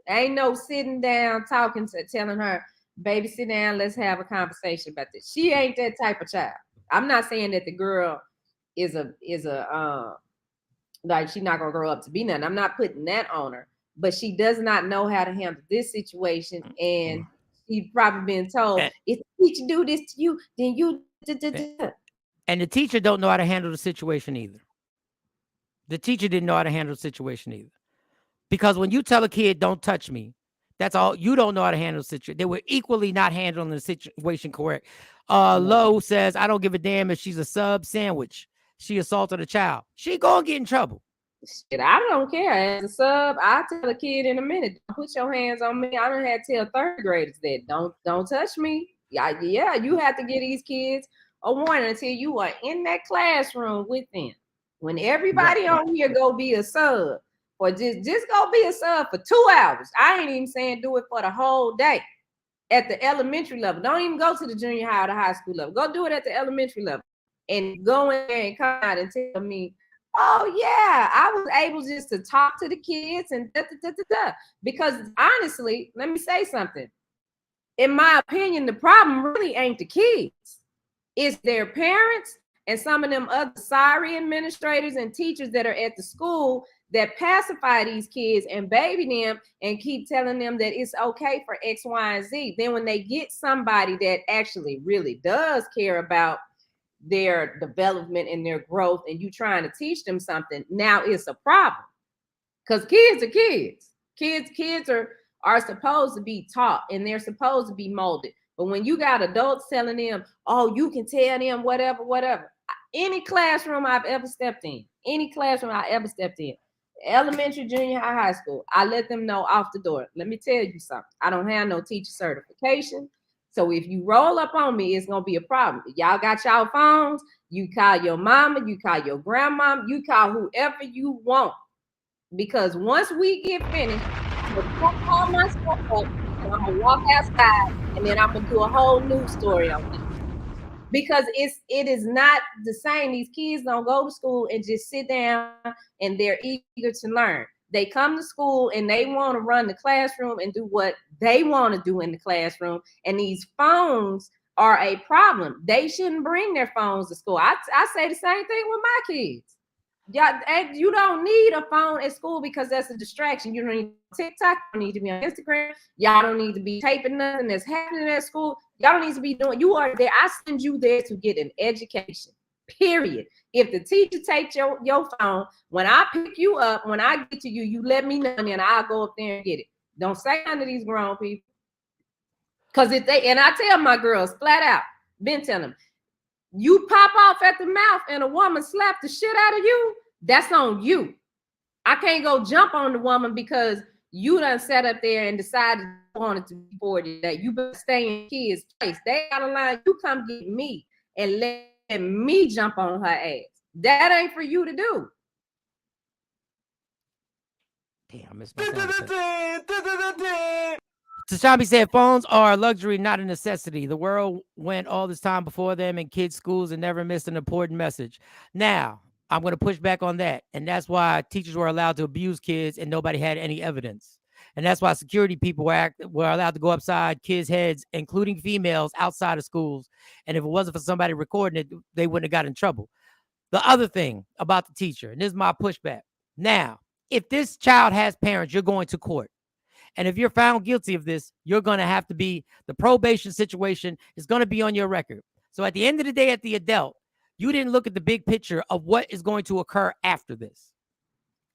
Ain't no sitting down talking to telling her, baby, sit down, let's have a conversation about this. She ain't that type of child. I'm not saying that the girl is like she's not gonna grow up to be nothing. I'm not putting that on her, but she does not know how to handle this situation, and she's probably been told, if the teacher do this to you, then you And the teacher don't know how to handle the situation either. The teacher didn't know how to handle the situation either. Because when you tell a kid, don't touch me, That's all. You don't know how to handle the situation. They were equally not handling the situation correct. Lowe says, I don't give a damn if she's a sub sandwich. She assaulted a child. She gonna get in trouble. Shit, I don't care. As a sub, I'll tell a kid in a minute, don't put your hands on me. I don't have to tell third graders that. Don't touch me. Yeah, you have to give these kids a warning until you are in that classroom with them. When everybody on here go be a sub, or just go be a sub for 2 hours. I ain't even saying do it for the whole day. At the elementary level, don't even go to the junior high or the high school level. Go do it at the elementary level, and go in there and come out and tell me, oh yeah, I was able just to talk to the kids and because honestly, let me say something. In my opinion, the problem really ain't the kids. It's their parents and some of them other sorry administrators and teachers that are at the school that pacify these kids and baby them and keep telling them that it's okay for X, Y, and Z. Then when they get somebody that actually really does care about their development and their growth, and you trying to teach them something, now it's a problem. Because kids are kids. Kids are supposed to be taught, and they're supposed to be molded. But when you got adults telling them, oh, you can tell them whatever. Any classroom I've ever stepped in, elementary, junior high, high school, I let them know off the door. Let me tell you something. I don't have no teacher certification. So if you roll up on me, it's going to be a problem. Y'all got y'all phones. You call your mama, you call your grandma, you call whoever you want. Because once we get finished, I'm going to call my stuff up, and I'm going to walk outside, and then I'm going to do a whole news story on it. Because it is not the same. These kids don't go to school and just sit down and they're eager to learn. They come to school and they want to run the classroom and do what they want to do in the classroom. And these phones are a problem. They shouldn't bring their phones to school. I say the same thing with my kids. You don't need a phone at school because that's a distraction. You don't need TikTok. You don't need to be on Instagram. Y'all don't need to be taping nothing that's happening at school. Y'all don't need to be doing. You are there. I send you there to get an education. Period. If the teacher takes your phone, when I pick you up, when I get to you, you let me know, and then I'll go up there and get it. Don't say none of these grown people. Because if they, and I tell my girls flat out, been telling them, you pop off at the mouth and a woman slap the shit out of you, that's on you. I can't go jump on the woman because you done sat up there and decided you wanted to be 40 that you better stay in kids' place. They got a line, you come get me and let me jump on her ass. That ain't for you to do. Damn, I missed my sound. Tashabi said phones are a luxury, not a necessity. The world went all this time before them in kids' schools and never missed an important message. Now, I'm going to push back on that. And that's why teachers were allowed to abuse kids and nobody had any evidence. And that's why security people were allowed to go upside kids' heads, including females, outside of schools. And if it wasn't for somebody recording it, they wouldn't have got in trouble. The other thing about the teacher, and this is my pushback. Now, if this child has parents, you're going to court. And if you're found guilty of this, you're going to have to be, the probation situation is going to be on your record. So at the end of the day, at the adult, you didn't look at the big picture of what is going to occur after this,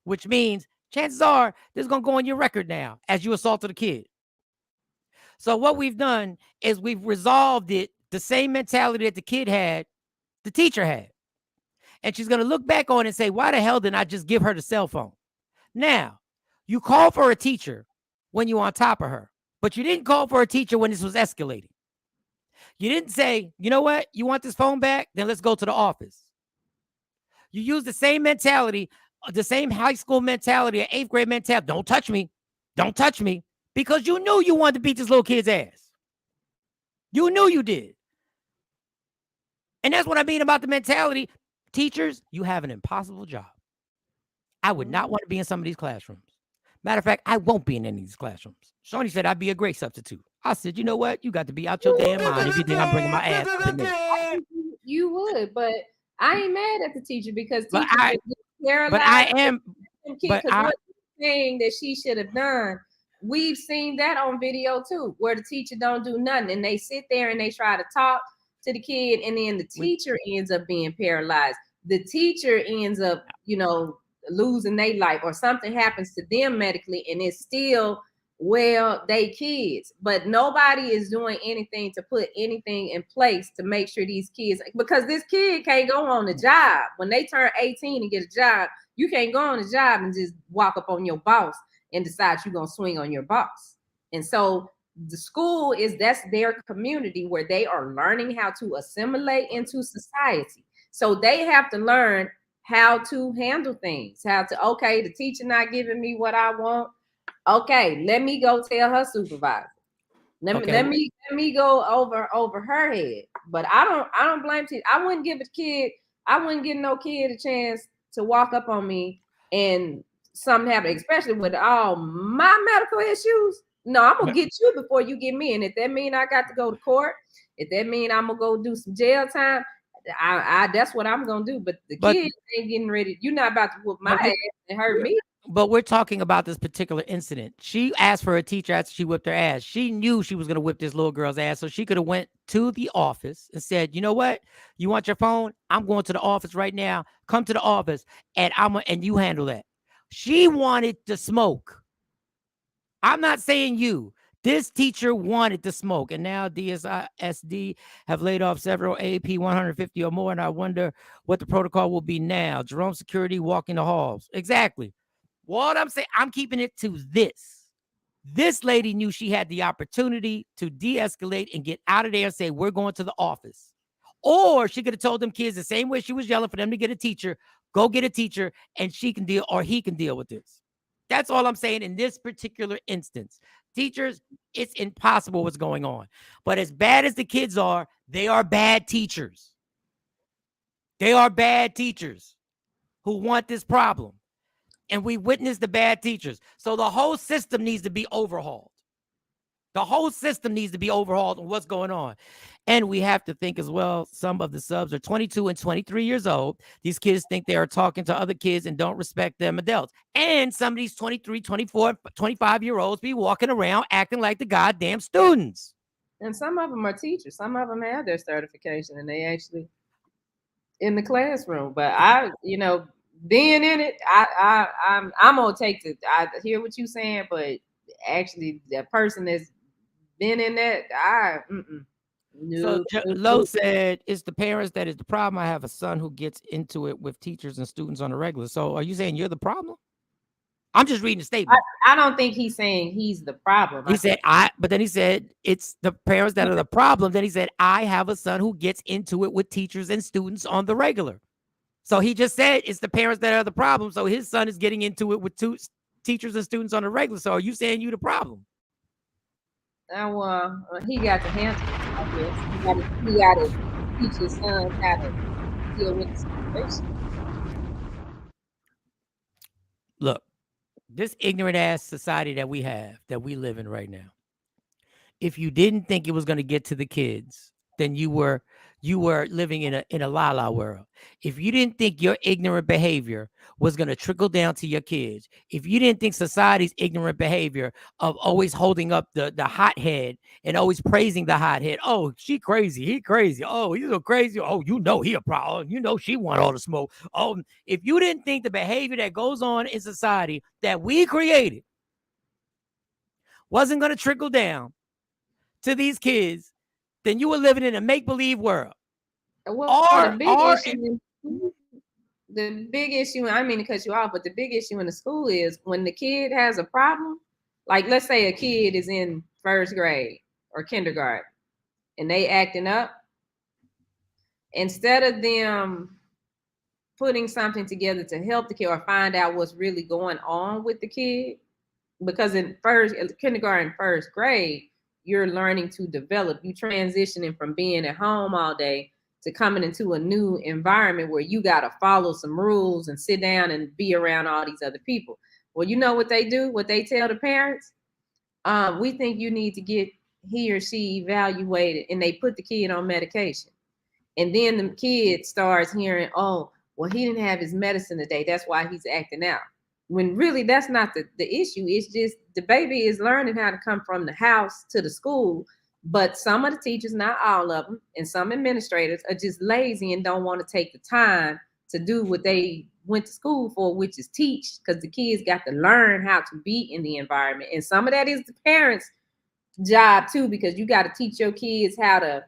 which means chances are this is going to go on your record now as you assaulted a kid. So what we've done is we've resolved it, the same mentality that the kid had, the teacher had. And she's going to look back on it and say, why the hell didn't I just give her the cell phone? Now, you call for a teacher when you're on top of her, but you didn't call for a teacher when this was escalating. You didn't say, you know what? You want this phone back? Then let's go to the office. You use the same mentality, the same high school mentality, or 8th grade mentality. Don't touch me. Don't touch me. Because you knew you wanted to beat this little kid's ass. You knew you did. And that's what I mean about the mentality. Teachers, you have an impossible job. I would not want to be in some of these classrooms. Matter of fact, I won't be in any of these classrooms. Shawnee said I'd be a great substitute. I said, you know what? You got to be out your damn mind if you think I'm bringing my ass up in there. You would, but I ain't mad at the teacher because But I am. But what thing that she should have done, we've seen that on video too, where the teacher don't do nothing and they sit there and they try to talk to the kid, and then the teacher ends up being paralyzed. The teacher ends up, losing their life, or something happens to them medically, and it's still Well, they kids, but nobody is doing anything to put anything in place to make sure these kids, because this kid can't go on the job. When they turn 18 and get a job, you can't go on the job and just walk up on your boss and decide you're going to swing on your boss. And so the school that's their community where they are learning how to assimilate into society. So they have to learn how to handle things, okay, the teacher not giving me what I want. Okay, let me go tell her supervisor. Let me go over her head. But I don't blame teachers. I wouldn't give no kid a chance to walk up on me and something happen, especially with all my medical issues. No, I'm gonna get you before you get me. And if that mean I got to go to court, if that mean I'm gonna go do some jail time, I that's what I'm gonna do. But the kids ain't getting ready. You're not about to whoop my ass and hurt me. But we're talking about this particular incident. She asked for a teacher after she whipped her ass. She knew she was going to whip this little girl's ass, so she could have went to the office and said, "You know what? You want your phone? I'm going to the office right now. Come to the office, and you handle that." She wanted to smoke. I'm not saying you. This teacher wanted to smoke, and now DSISD have laid off several AP 150 or more, and I wonder what the protocol will be now. Jerome security walking the halls. Exactly. What I'm saying, I'm keeping it to this. This lady knew she had the opportunity to de-escalate and get out of there and say, we're going to the office. Or she could have told them kids the same way she was yelling for them to get a teacher, go get a teacher, and she can deal, or he can deal with this. That's all I'm saying in this particular instance. Teachers, it's impossible what's going on. But as bad as the kids are, they are bad teachers. They are bad teachers who want this problem. And we witnessed the bad teachers. So the whole system needs to be overhauled. The whole system needs to be overhauled on what's going on. And we have to think as well, some of the subs are 22 and 23 years old. These kids think they are talking to other kids and don't respect them adults. And some of these 23, 24, 25-year-olds be walking around acting like the goddamn students. And some of them are teachers. Some of them have their certification and they actually in the classroom. But being in it, I'm gonna take I hear what you're saying, but actually the person that's been in that, So Lo said it's the parents that is the problem. I have a son who gets into it with teachers and students on the regular. So are you saying you're the problem? I'm just reading the statement. I don't think he's saying he's the problem. But then he said it's the parents that are the problem. Then he said, I have a son who gets into it with teachers and students on the regular. So he just said it's the parents that are the problem. So his son is getting into it with teachers and students on the regular. So are you saying you the problem? He got to handle it, I guess. He got to teach his son how to deal with the situation. Look, this ignorant ass society that we live in right now. If you didn't think it was going to get to the kids, then you were living in a la-la world. If you didn't think your ignorant behavior was going to trickle down to your kids, if you didn't think society's ignorant behavior of always holding up the hothead and always praising the hothead, oh, she crazy, he crazy, oh, he's so crazy, oh, he a problem, she want all the smoke. Oh, if you didn't think the behavior that goes on in society that we created wasn't going to trickle down to these kids, then you were living in a make-believe world. Well, the big issue, I mean to cut you off, but the big issue in the school is when the kid has a problem, like let's say a kid is in first grade or kindergarten and they acting up, instead of them putting something together to help the kid or find out what's really going on with the kid, because in kindergarten, first grade, you're learning to develop. You transitioning from being at home all day to coming into a new environment where you got to follow some rules and sit down and be around all these other people. Well, you know what they do? What they tell the parents? We think you need to get he or she evaluated, and they put the kid on medication. And then the kid starts hearing, oh, well, he didn't have his medicine today. That's why he's acting out. When really that's not the issue. It's just the baby is learning how to come from the house to the school. But some of the teachers, not all of them, and some administrators are just lazy and don't want to take the time to do what they went to school for, which is teach, because the kids got to learn how to be in the environment. And some of that is the parents' job too, because you got to teach your kids how to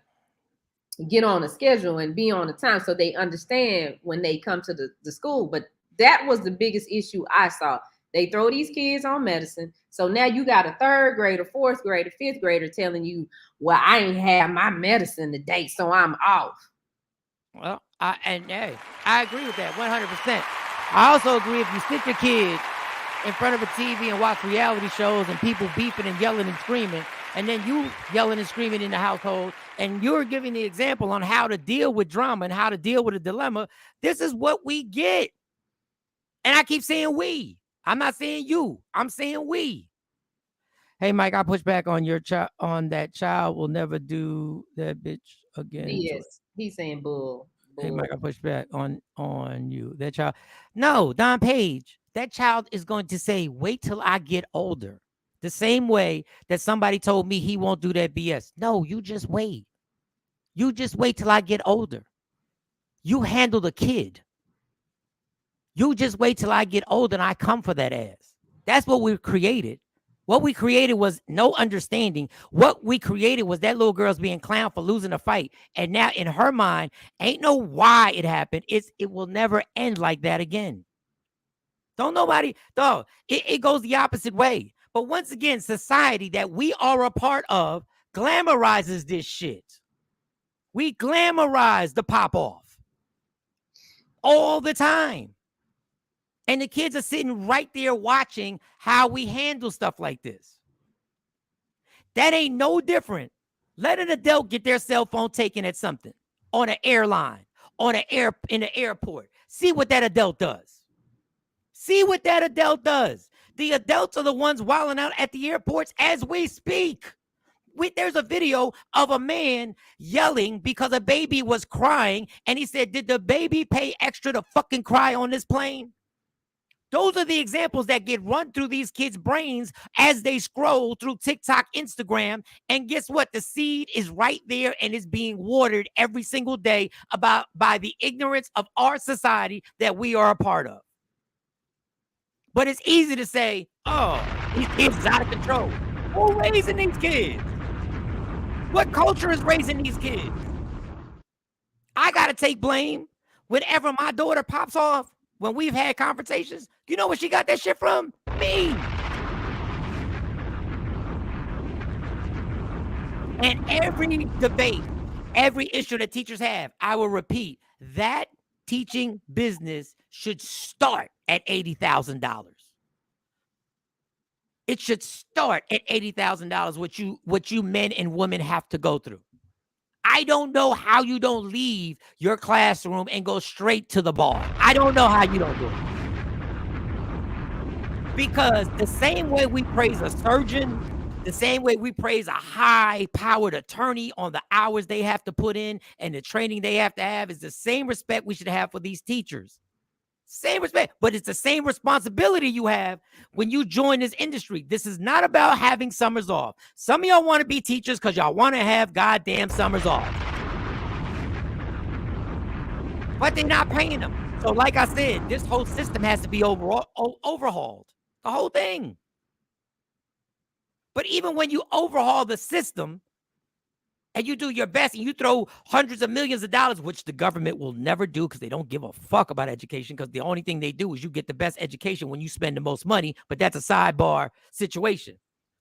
get on a schedule and be on the time so they understand when they come to the school. But that was the biggest issue I saw. They throw these kids on medicine. So now you got a third grader, fourth grader, fifth grader telling you, well, I ain't have my medicine today, so I'm off. Well, I agree with that 100%. I also agree if you sit your kid in front of a TV and watch reality shows and people beefing and yelling and screaming, and then you yelling and screaming in the household, and you're giving the example on how to deal with drama and how to deal with a dilemma, this is what we get. And I keep saying we. I'm not saying you. I'm saying we. Hey, Mike, I push back on your child. On that child will never do that bitch again. Yes, he's saying bull. Hey, Mike, I push back on you. That child. No, Don Page. That child is going to say, wait till I get older. The same way that somebody told me he won't do that BS. No, you just wait. You just wait till I get older. You handle the kid. You just wait till I get older and I come for that ass. That's what we created. What we created was no understanding. What we created was that little girl's being clowned for losing a fight. And now in her mind, ain't no why it happened. It will never end like that again. It goes the opposite way. But once again, society that we are a part of glamorizes this shit. We glamorize the pop-off all the time. And the kids are sitting right there watching how we handle stuff like this. That ain't no different. Let an adult get their cell phone taken at something, on an airline, in the airport. See what that adult does. See what that adult does. The adults are the ones wilding out at the airports as we speak. There's a video of a man yelling because a baby was crying, and he said, did the baby pay extra to fucking cry on this plane? Those are the examples that get run through these kids' brains as they scroll through TikTok, Instagram. And guess what? The seed is right there and is being watered every single day by the ignorance of our society that we are a part of. But it's easy to say, oh, these kids is out of control. Who's raising these kids? What culture is raising these kids? I got to take blame whenever my daughter pops off. When we've had conversations, you know where she got that shit from? Me. And every debate, every issue that teachers have, I will repeat, that teaching business should start at $80,000. It should start at $80,000, what you men and women have to go through. I don't know how you don't leave your classroom and go straight to the bar. I don't know how you don't do it. Because the same way we praise a surgeon, the same way we praise a high-powered attorney on the hours they have to put in and the training they have to have, is the same respect we should have for these teachers. Same respect, but it's the same responsibility you have when you join this industry. This is not about having summers off. Some of y'all want to be teachers because y'all want to have goddamn summers off. But they're not paying them. So like I said, this whole system has to be overhauled. The whole thing. But even when you overhaul the system, and you do your best and you throw hundreds of millions of dollars, which the government will never do because they don't give a fuck about education, because the only thing they do is you get the best education when you spend the most money, but that's a sidebar situation.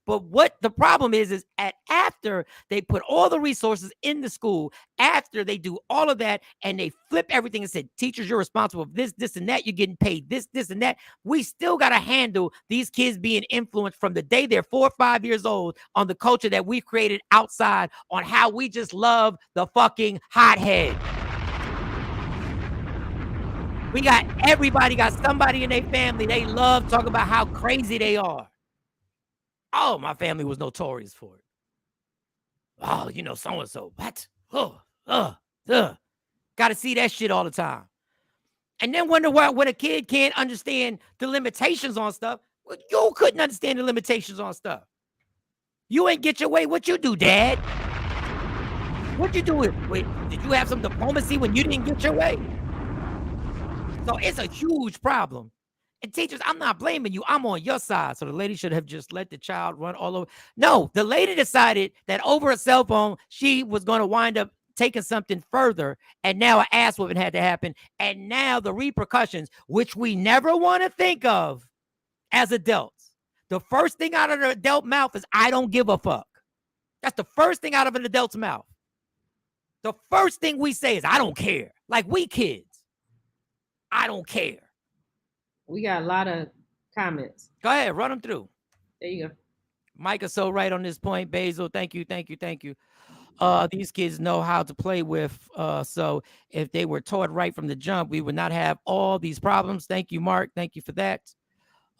But what the problem is after they put all the resources in the school, after they do all of that and they flip everything and said, teachers, you're responsible for this, this, and that. You're getting paid this, this, and that. We still got to handle these kids being influenced from the day they're 4 or 5 years old on the culture that we've created outside, on how we just love the fucking hothead. Everybody got somebody in their family they love talking about how crazy they are. Oh, my family was notorious for it. Oh, so-and-so. What? Got to see that shit all the time. And then wonder why when a kid can't understand the limitations on stuff. Well, you couldn't understand the limitations on stuff. You ain't get your way. What you do, Dad? What you do? Wait, did you have some diplomacy when you didn't get your way? So it's a huge problem. And teachers, I'm not blaming you. I'm on your side. So the lady should have just let the child run all over. No, the lady decided that over a cell phone, she was going to wind up taking something further. And now an ass whooping had to happen. And now the repercussions, which we never want to think of as adults. The first thing out of an adult mouth is, I don't give a fuck. That's the first thing out of an adult's mouth. The first thing we say is, I don't care. Like we kids. I don't care. We got a lot of comments. Go ahead, run them through. There you go. Mike is so right on this point. Basil, thank you. These kids know how to play with. So if they were taught right from the jump, we would not have all these problems. Thank you, Mark. Thank you for that.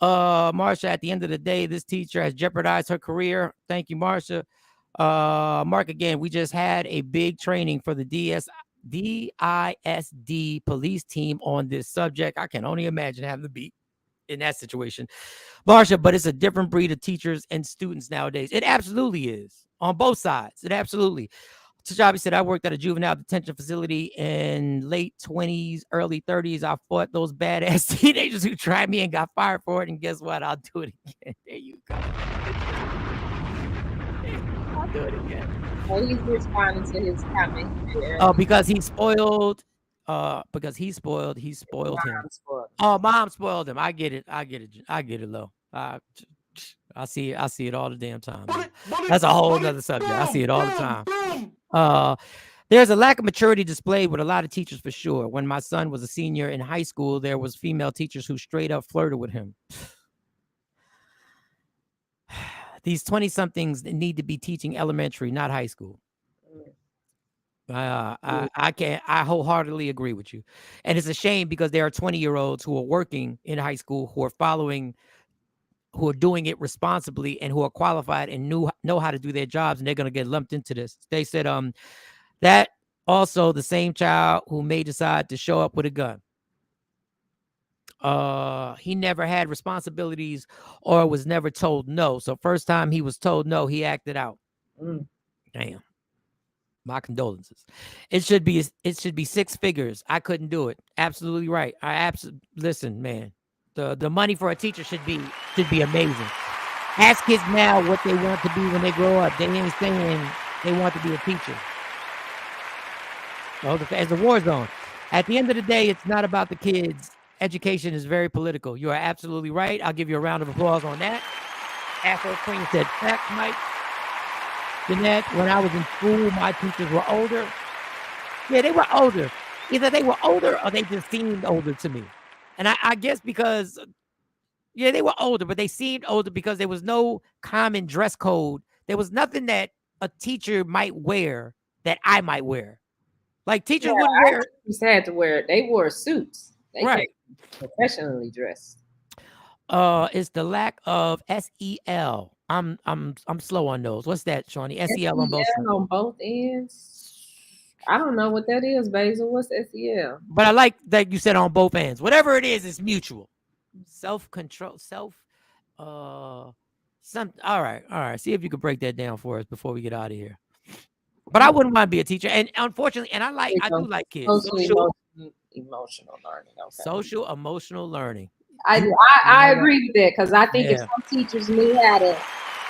Marsha, at the end of the day, this teacher has jeopardized her career. Thank you, Marsha. Mark, again, we just had a big training for the DISD police team on this subject. I can only imagine having to be in that situation, Marsha, but it's a different breed of teachers and students nowadays. It absolutely is on both sides. It absolutely. Tajabi said, I worked at a juvenile detention facility in late 20s, early 30s. I fought those badass teenagers who tried me and got fired for it. And guess what? I'll do it again. There you go. I'll do it again. Oh, he's responding to his comment. Oh, because he spoiled. He spoiled him. Oh, mom spoiled him. I get it, Lo. I see it all the damn time. That's a whole nother subject. I see it all the time. There's a lack of maturity displayed with a lot of teachers for sure. When my son was a senior in high school, there was female teachers who straight up flirted with him. These 20-somethings need to be teaching elementary, not high school. I wholeheartedly agree with you. And it's a shame because there are 20-year-olds who are working in high school, who are doing it responsibly and who are qualified and know how to do their jobs, and they're going to get lumped into this. They said that also the same child who may decide to show up with a gun. He never had responsibilities or was never told no. So first time he was told no, he acted out. Damn. My condolences. It should be 6 figures. I couldn't do it. Absolutely right. Listen, man. The money for a teacher should be amazing. Ask kids now what they want to be when they grow up. They ain't saying they want to be a teacher. So as a war zone. At the end of the day, it's not about the kids. Education is very political. You are absolutely right. I'll give you a round of applause on that. Afro Queen said, "Facts, Mike." Jeanette, when I was in school, my teachers were older. Yeah, they were older. Either they were older or they just seemed older to me. And I guess because, yeah, they were older, but they seemed older because there was no common dress code. There was nothing that a teacher might wear that I might wear. Like teachers wouldn't wear. Had to wear. They wore suits. They right. Professionally dressed. It's the lack of SEL. I'm slow on those. What's that, Shawnee? SEL on both sides. On both ends. I don't know what that is, Basil. What's SEL? But I like that you said on both ends. Whatever it is, it's mutual. Self-control, all right. See if you could break that down for us before we get out of here. But I wouldn't want to be a teacher. And unfortunately, and I do like kids. Emotional learning. Okay. Social emotional learning. I agree with that because I think if some teachers knew how to,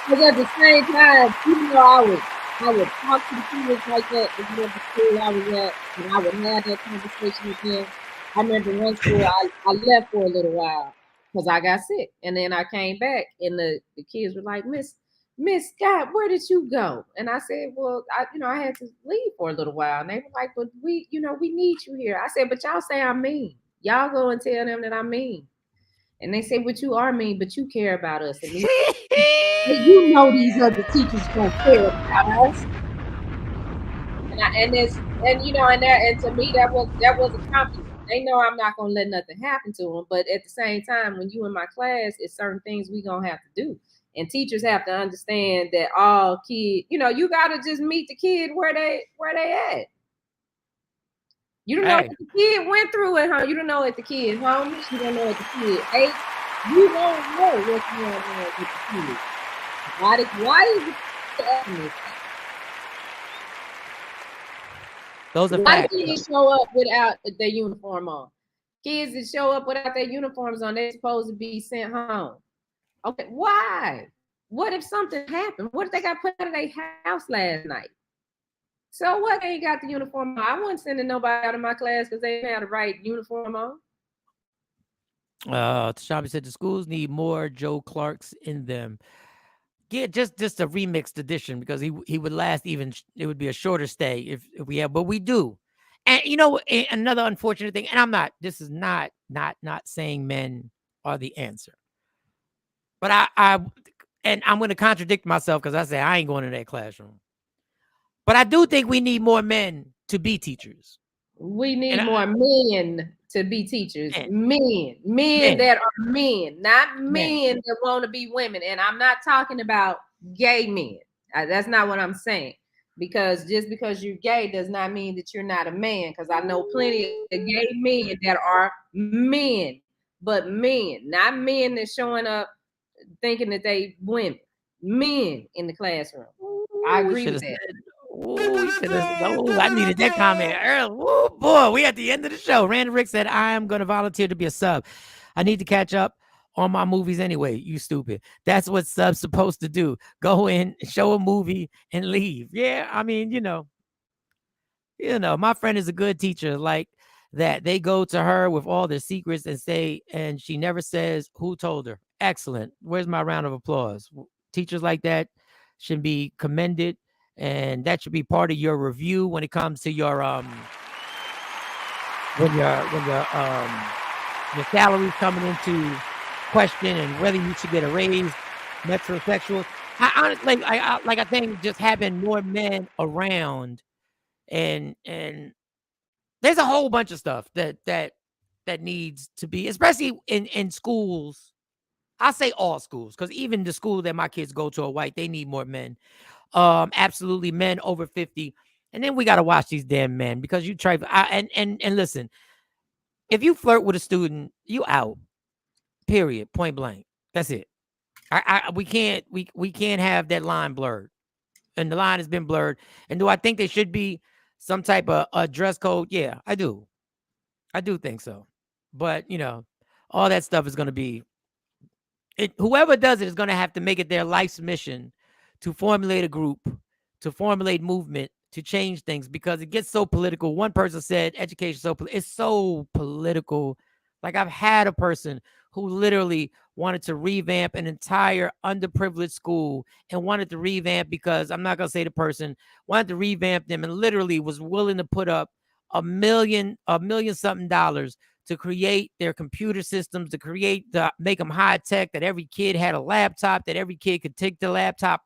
because at the same time, even though I would talk to the kids like that at the school I was at, and I would have that conversation with them. I remember one school I left for a little while because I got sick, and then I came back, and the kids were like, Miss Scott, where did you go? And I said, well, I had to leave for a little while, and they were like, but we need you here. I said, but y'all say I'm mean. Y'all go and tell them that I'm mean. And they say, but you are mean, but you care about us. And you know these other teachers don't care about us. And to me that was a compliment. They know I'm not gonna let nothing happen to them, but at the same time, when you in my class, it's certain things we gonna have to do. And teachers have to understand that all kids, you gotta just meet the kid where they at. You don't know what the kid went through at home. You don't know what the kid homeless. You don't know what the kid ate. You don't know what's going on with the kid. Why is it happening? Those are Why facts. do kids show up without their uniform on? Kids that show up without their uniforms on, they're supposed to be sent home. Okay, why? What if something happened? What if they got put out of their house last night? So what? They ain't got the uniform on. I wasn't sending nobody out of my class because they didn't have the right uniform on. Tashabi said the schools need more Joe Clarks in them. Yeah, just a remixed edition because he would last even. It would be a shorter stay if we have, but we do. And you know, another unfortunate thing. And I'm not. This is not saying men are the answer. But and I'm going to contradict myself because I say I ain't going to that classroom. But I do think we need more men to be teachers. We need more men to be teachers. Men Men. that are men, not men that want to be women. And I'm not talking about gay men. That's not what I'm saying. Because just because you're gay does not mean that you're not a man. Because I know plenty of gay men that are men, but men, not men that's showing up thinking that they women. Men in the classroom. I agree with that. I needed that comment early. Woo, boy, we at the end of the show. Randy Rick said, I am going to volunteer to be a sub. I need to catch up on my movies anyway. You stupid. That's what subs supposed to do. Go in, show a movie, and leave. Yeah, I mean, you know, my friend is a good teacher like that. They go to her with all their secrets and she never says who told her. Excellent. Where's my round of applause? Teachers like that should be commended. And that should be part of your review when it comes to your when your salary's coming into question and whether you should get a raise, metrosexual. I honestly, I think just having more men around, and there's a whole bunch of stuff that needs to be, especially in schools. I say all schools because even the school that my kids go to are white. They need more men. Absolutely, men over 50. And then we got to watch these damn men because you try. And listen, if you flirt with a student, you out. Period. Point blank. That's it. We can't have that line blurred, and the line has been blurred. And do I think there should be some type of a dress code? Yeah, I do. I do think so. But all that stuff is going to be. Whoever does it is going to have to make it their life's mission to formulate a group, to formulate movement, to change things because it gets so political. One person said education it's so political. Like I've had a person who literally wanted to revamp an entire underprivileged school and wanted to revamp because I'm not going to say the person wanted to revamp them and literally was willing to put up $1 million something to create their computer systems, to make them high tech, that every kid had a laptop, that every kid could take the laptop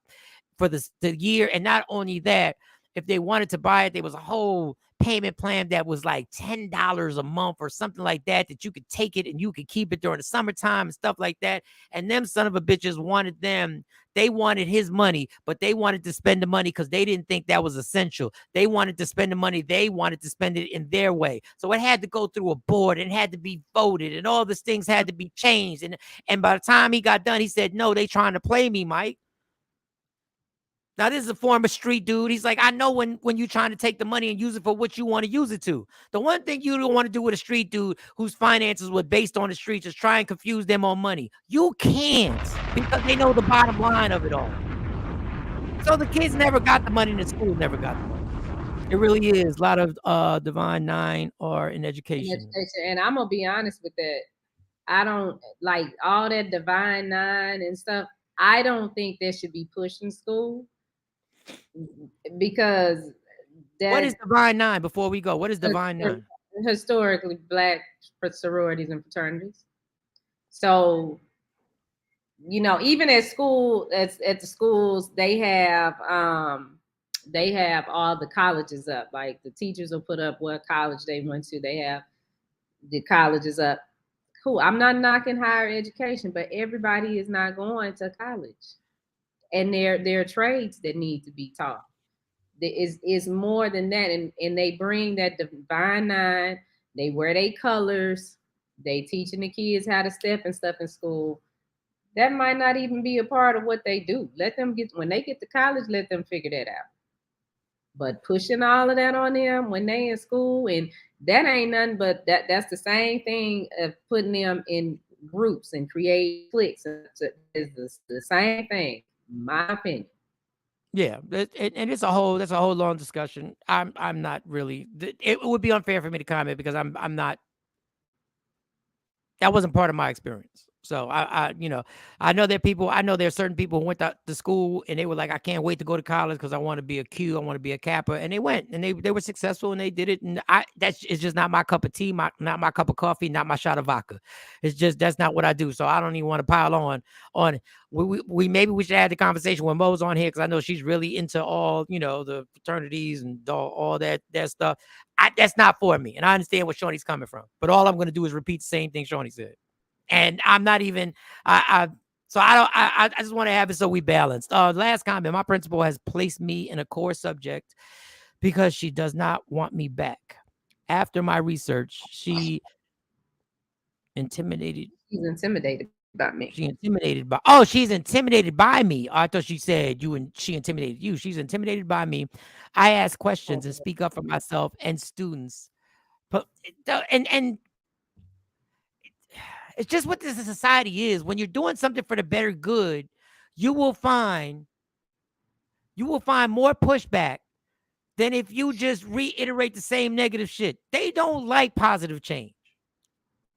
for the year. And not only that, if they wanted to buy it, there was a whole payment plan that was like $10 a month or something like that you could take it and you could keep it during the summertime and stuff like that. And them son of a bitches they wanted his money, but they wanted to spend the money because they didn't think that was essential. They wanted to spend the money. They wanted to spend it in their way. So it had to go through a board and it had to be voted and all these things had to be changed. And by the time he got done, he said, no, they trying to play me, Mike. Now, this is a former street dude. He's like, I know when you're trying to take the money and use it for what you want to use it to. The one thing you don't want to do with a street dude whose finances were based on the streets is try and confuse them on money. You can't because they know the bottom line of it all. So the kids never got the money and the school never got the money. It really is. A lot of Divine Nine are in education. And I'm going to be honest with that. I don't like all that Divine Nine and stuff. I don't think that should be pushed in school. Because what is Divine Nine before we go? What is Divine Nine? Historically black sororities and fraternities. So, even at school, at the schools, they have all the colleges up. Like the teachers will put up what college they went to. They have the colleges up. Cool. I'm not knocking higher education, but everybody is not going to college. And there are trades that need to be taught. Is more than that, and they bring that Divine Nine. They wear their colors. They teaching the kids how to step and stuff in school. That might not even be a part of what they do. Let them when they get to college, let them figure that out. But pushing all of that on them when they in school, and that ain't nothing but that's the same thing of putting them in groups and create cliques. It's the same thing, my opinion. Yeah, and that's a whole long discussion. I'm not really. It would be unfair for me to comment because I'm not. That wasn't part of my experience. So I know there's certain people who went to school and they were like, I can't wait to go to college because I want to be a Q, I want to be a Kappa, and they went and they were successful and they did it. And it's just not my cup of tea, not my cup of coffee, not my shot of vodka. It's just that's not what I do. So I don't even want to pile on it. We maybe we should have the conversation when Mo's on here because I know she's really into all the fraternities and all that stuff. That's not for me, and I understand where Shawnee's coming from. But all I'm going to do is repeat the same thing Shawnee said. And I'm not even, I just want to have it so we balance. Last comment, my principal has placed me in a core subject because she does not want me back. After my research, she's intimidated by me. She's intimidated by me. I thought she said she intimidated you. She's intimidated by me. I ask questions and speak up for myself and students. But and it's just what this society is. When you're doing something for the better good, you will find more pushback than if you just reiterate the same negative shit. They don't like positive change.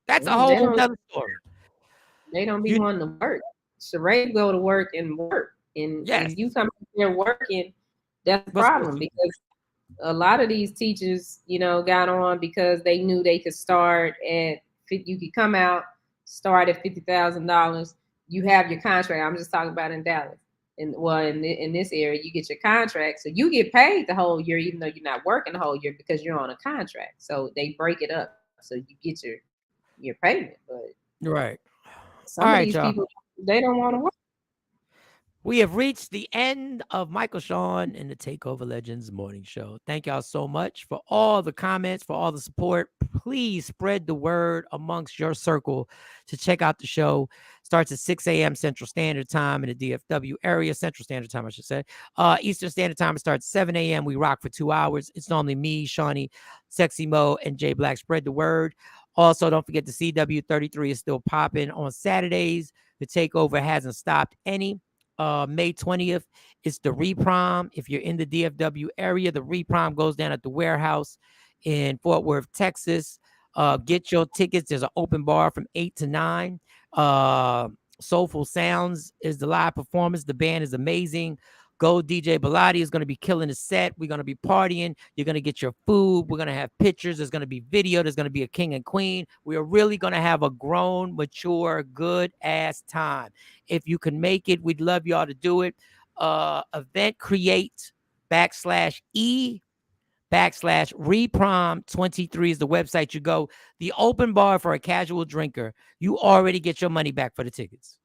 That's a whole other story. They don't be wanting to work. Sheree go to work, and if you come here working, that's the problem because a lot of these teachers, got on because they knew they could start at. You could come out. Start at $50,000. You have your contract. I'm just talking about in Dallas. In this area, you get your contract. So you get paid the whole year, even though you're not working the whole year because you're on a contract. So they break it up. So you get your payment. But right. Some of these people, they don't want to work. We have reached the end of Michael Shawn and the Takeover Legends morning show. Thank y'all so much for all the comments, for all the support. Please spread the word amongst your circle to check out the show. Starts at 6 a.m. Central Standard Time in the DFW area. Central Standard Time, I should say. Eastern Standard Time, it starts 7 a.m. We rock for 2 hours. It's normally me, Shawnee, Sexy Mo, and Jay Black. Spread the word. Also, don't forget the CW33 is still popping on Saturdays. The Takeover hasn't stopped any. May 20th, it's the reprom. If you're in the DFW area, the reprom goes down at the warehouse in Fort Worth, Texas. Get your tickets. There's an open bar from 8 to 9. Soulful Sounds is the live performance. The band is amazing. Go DJ Bilotti is going to be killing the set. We're going to be partying. You're going to get your food. We're going to have pictures. There's going to be video. There's going to be a king and queen. We are really going to have a grown, mature, good-ass time. If you can make it, we'd love y'all to do it. Event create /reprom23 is the website you go. The open bar for a casual drinker, you already get your money back for the tickets.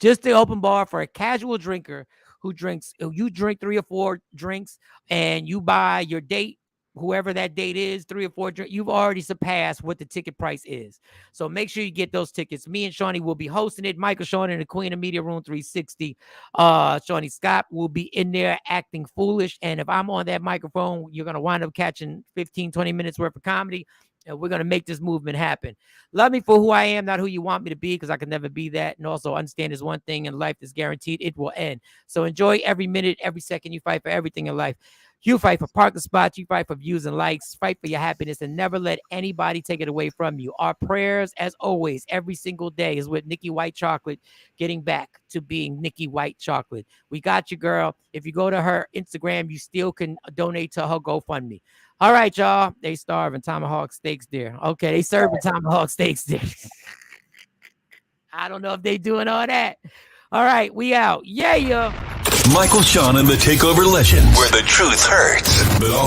Just the open bar for a casual drinker you drink 3 or 4 drinks and you buy your date, whoever that date is, 3 or 4 drinks, you've already surpassed what the ticket price is. So make sure you get those tickets. Me and Shawnee will be hosting it. Michael Shawn in the Queen of Media Room 360. Shawnee Scott will be in there acting foolish. And if I'm on that microphone, you're going to wind up catching 15, 20 minutes worth of comedy. And we're going to make this movement happen. Love me for who I am, not who you want me to be, because I can never be that. And also understand there's one thing in life that's guaranteed. It will end. So enjoy every minute, every second. You fight for everything in life. You fight for parking spots. You fight for views and likes. Fight for your happiness and never let anybody take it away from you. Our prayers, as always, every single day is with Nikki White Chocolate getting back to being Nikki White Chocolate. We got you, girl. If you go to her Instagram, you still can donate to her GoFundMe. All right, y'all. They starving tomahawk steaks there. Okay, they serving tomahawk steaks there. I don't know if they doing all that. All right, we out. Yeah. Michael Shawn and the Takeover Legends, where the truth hurts, but also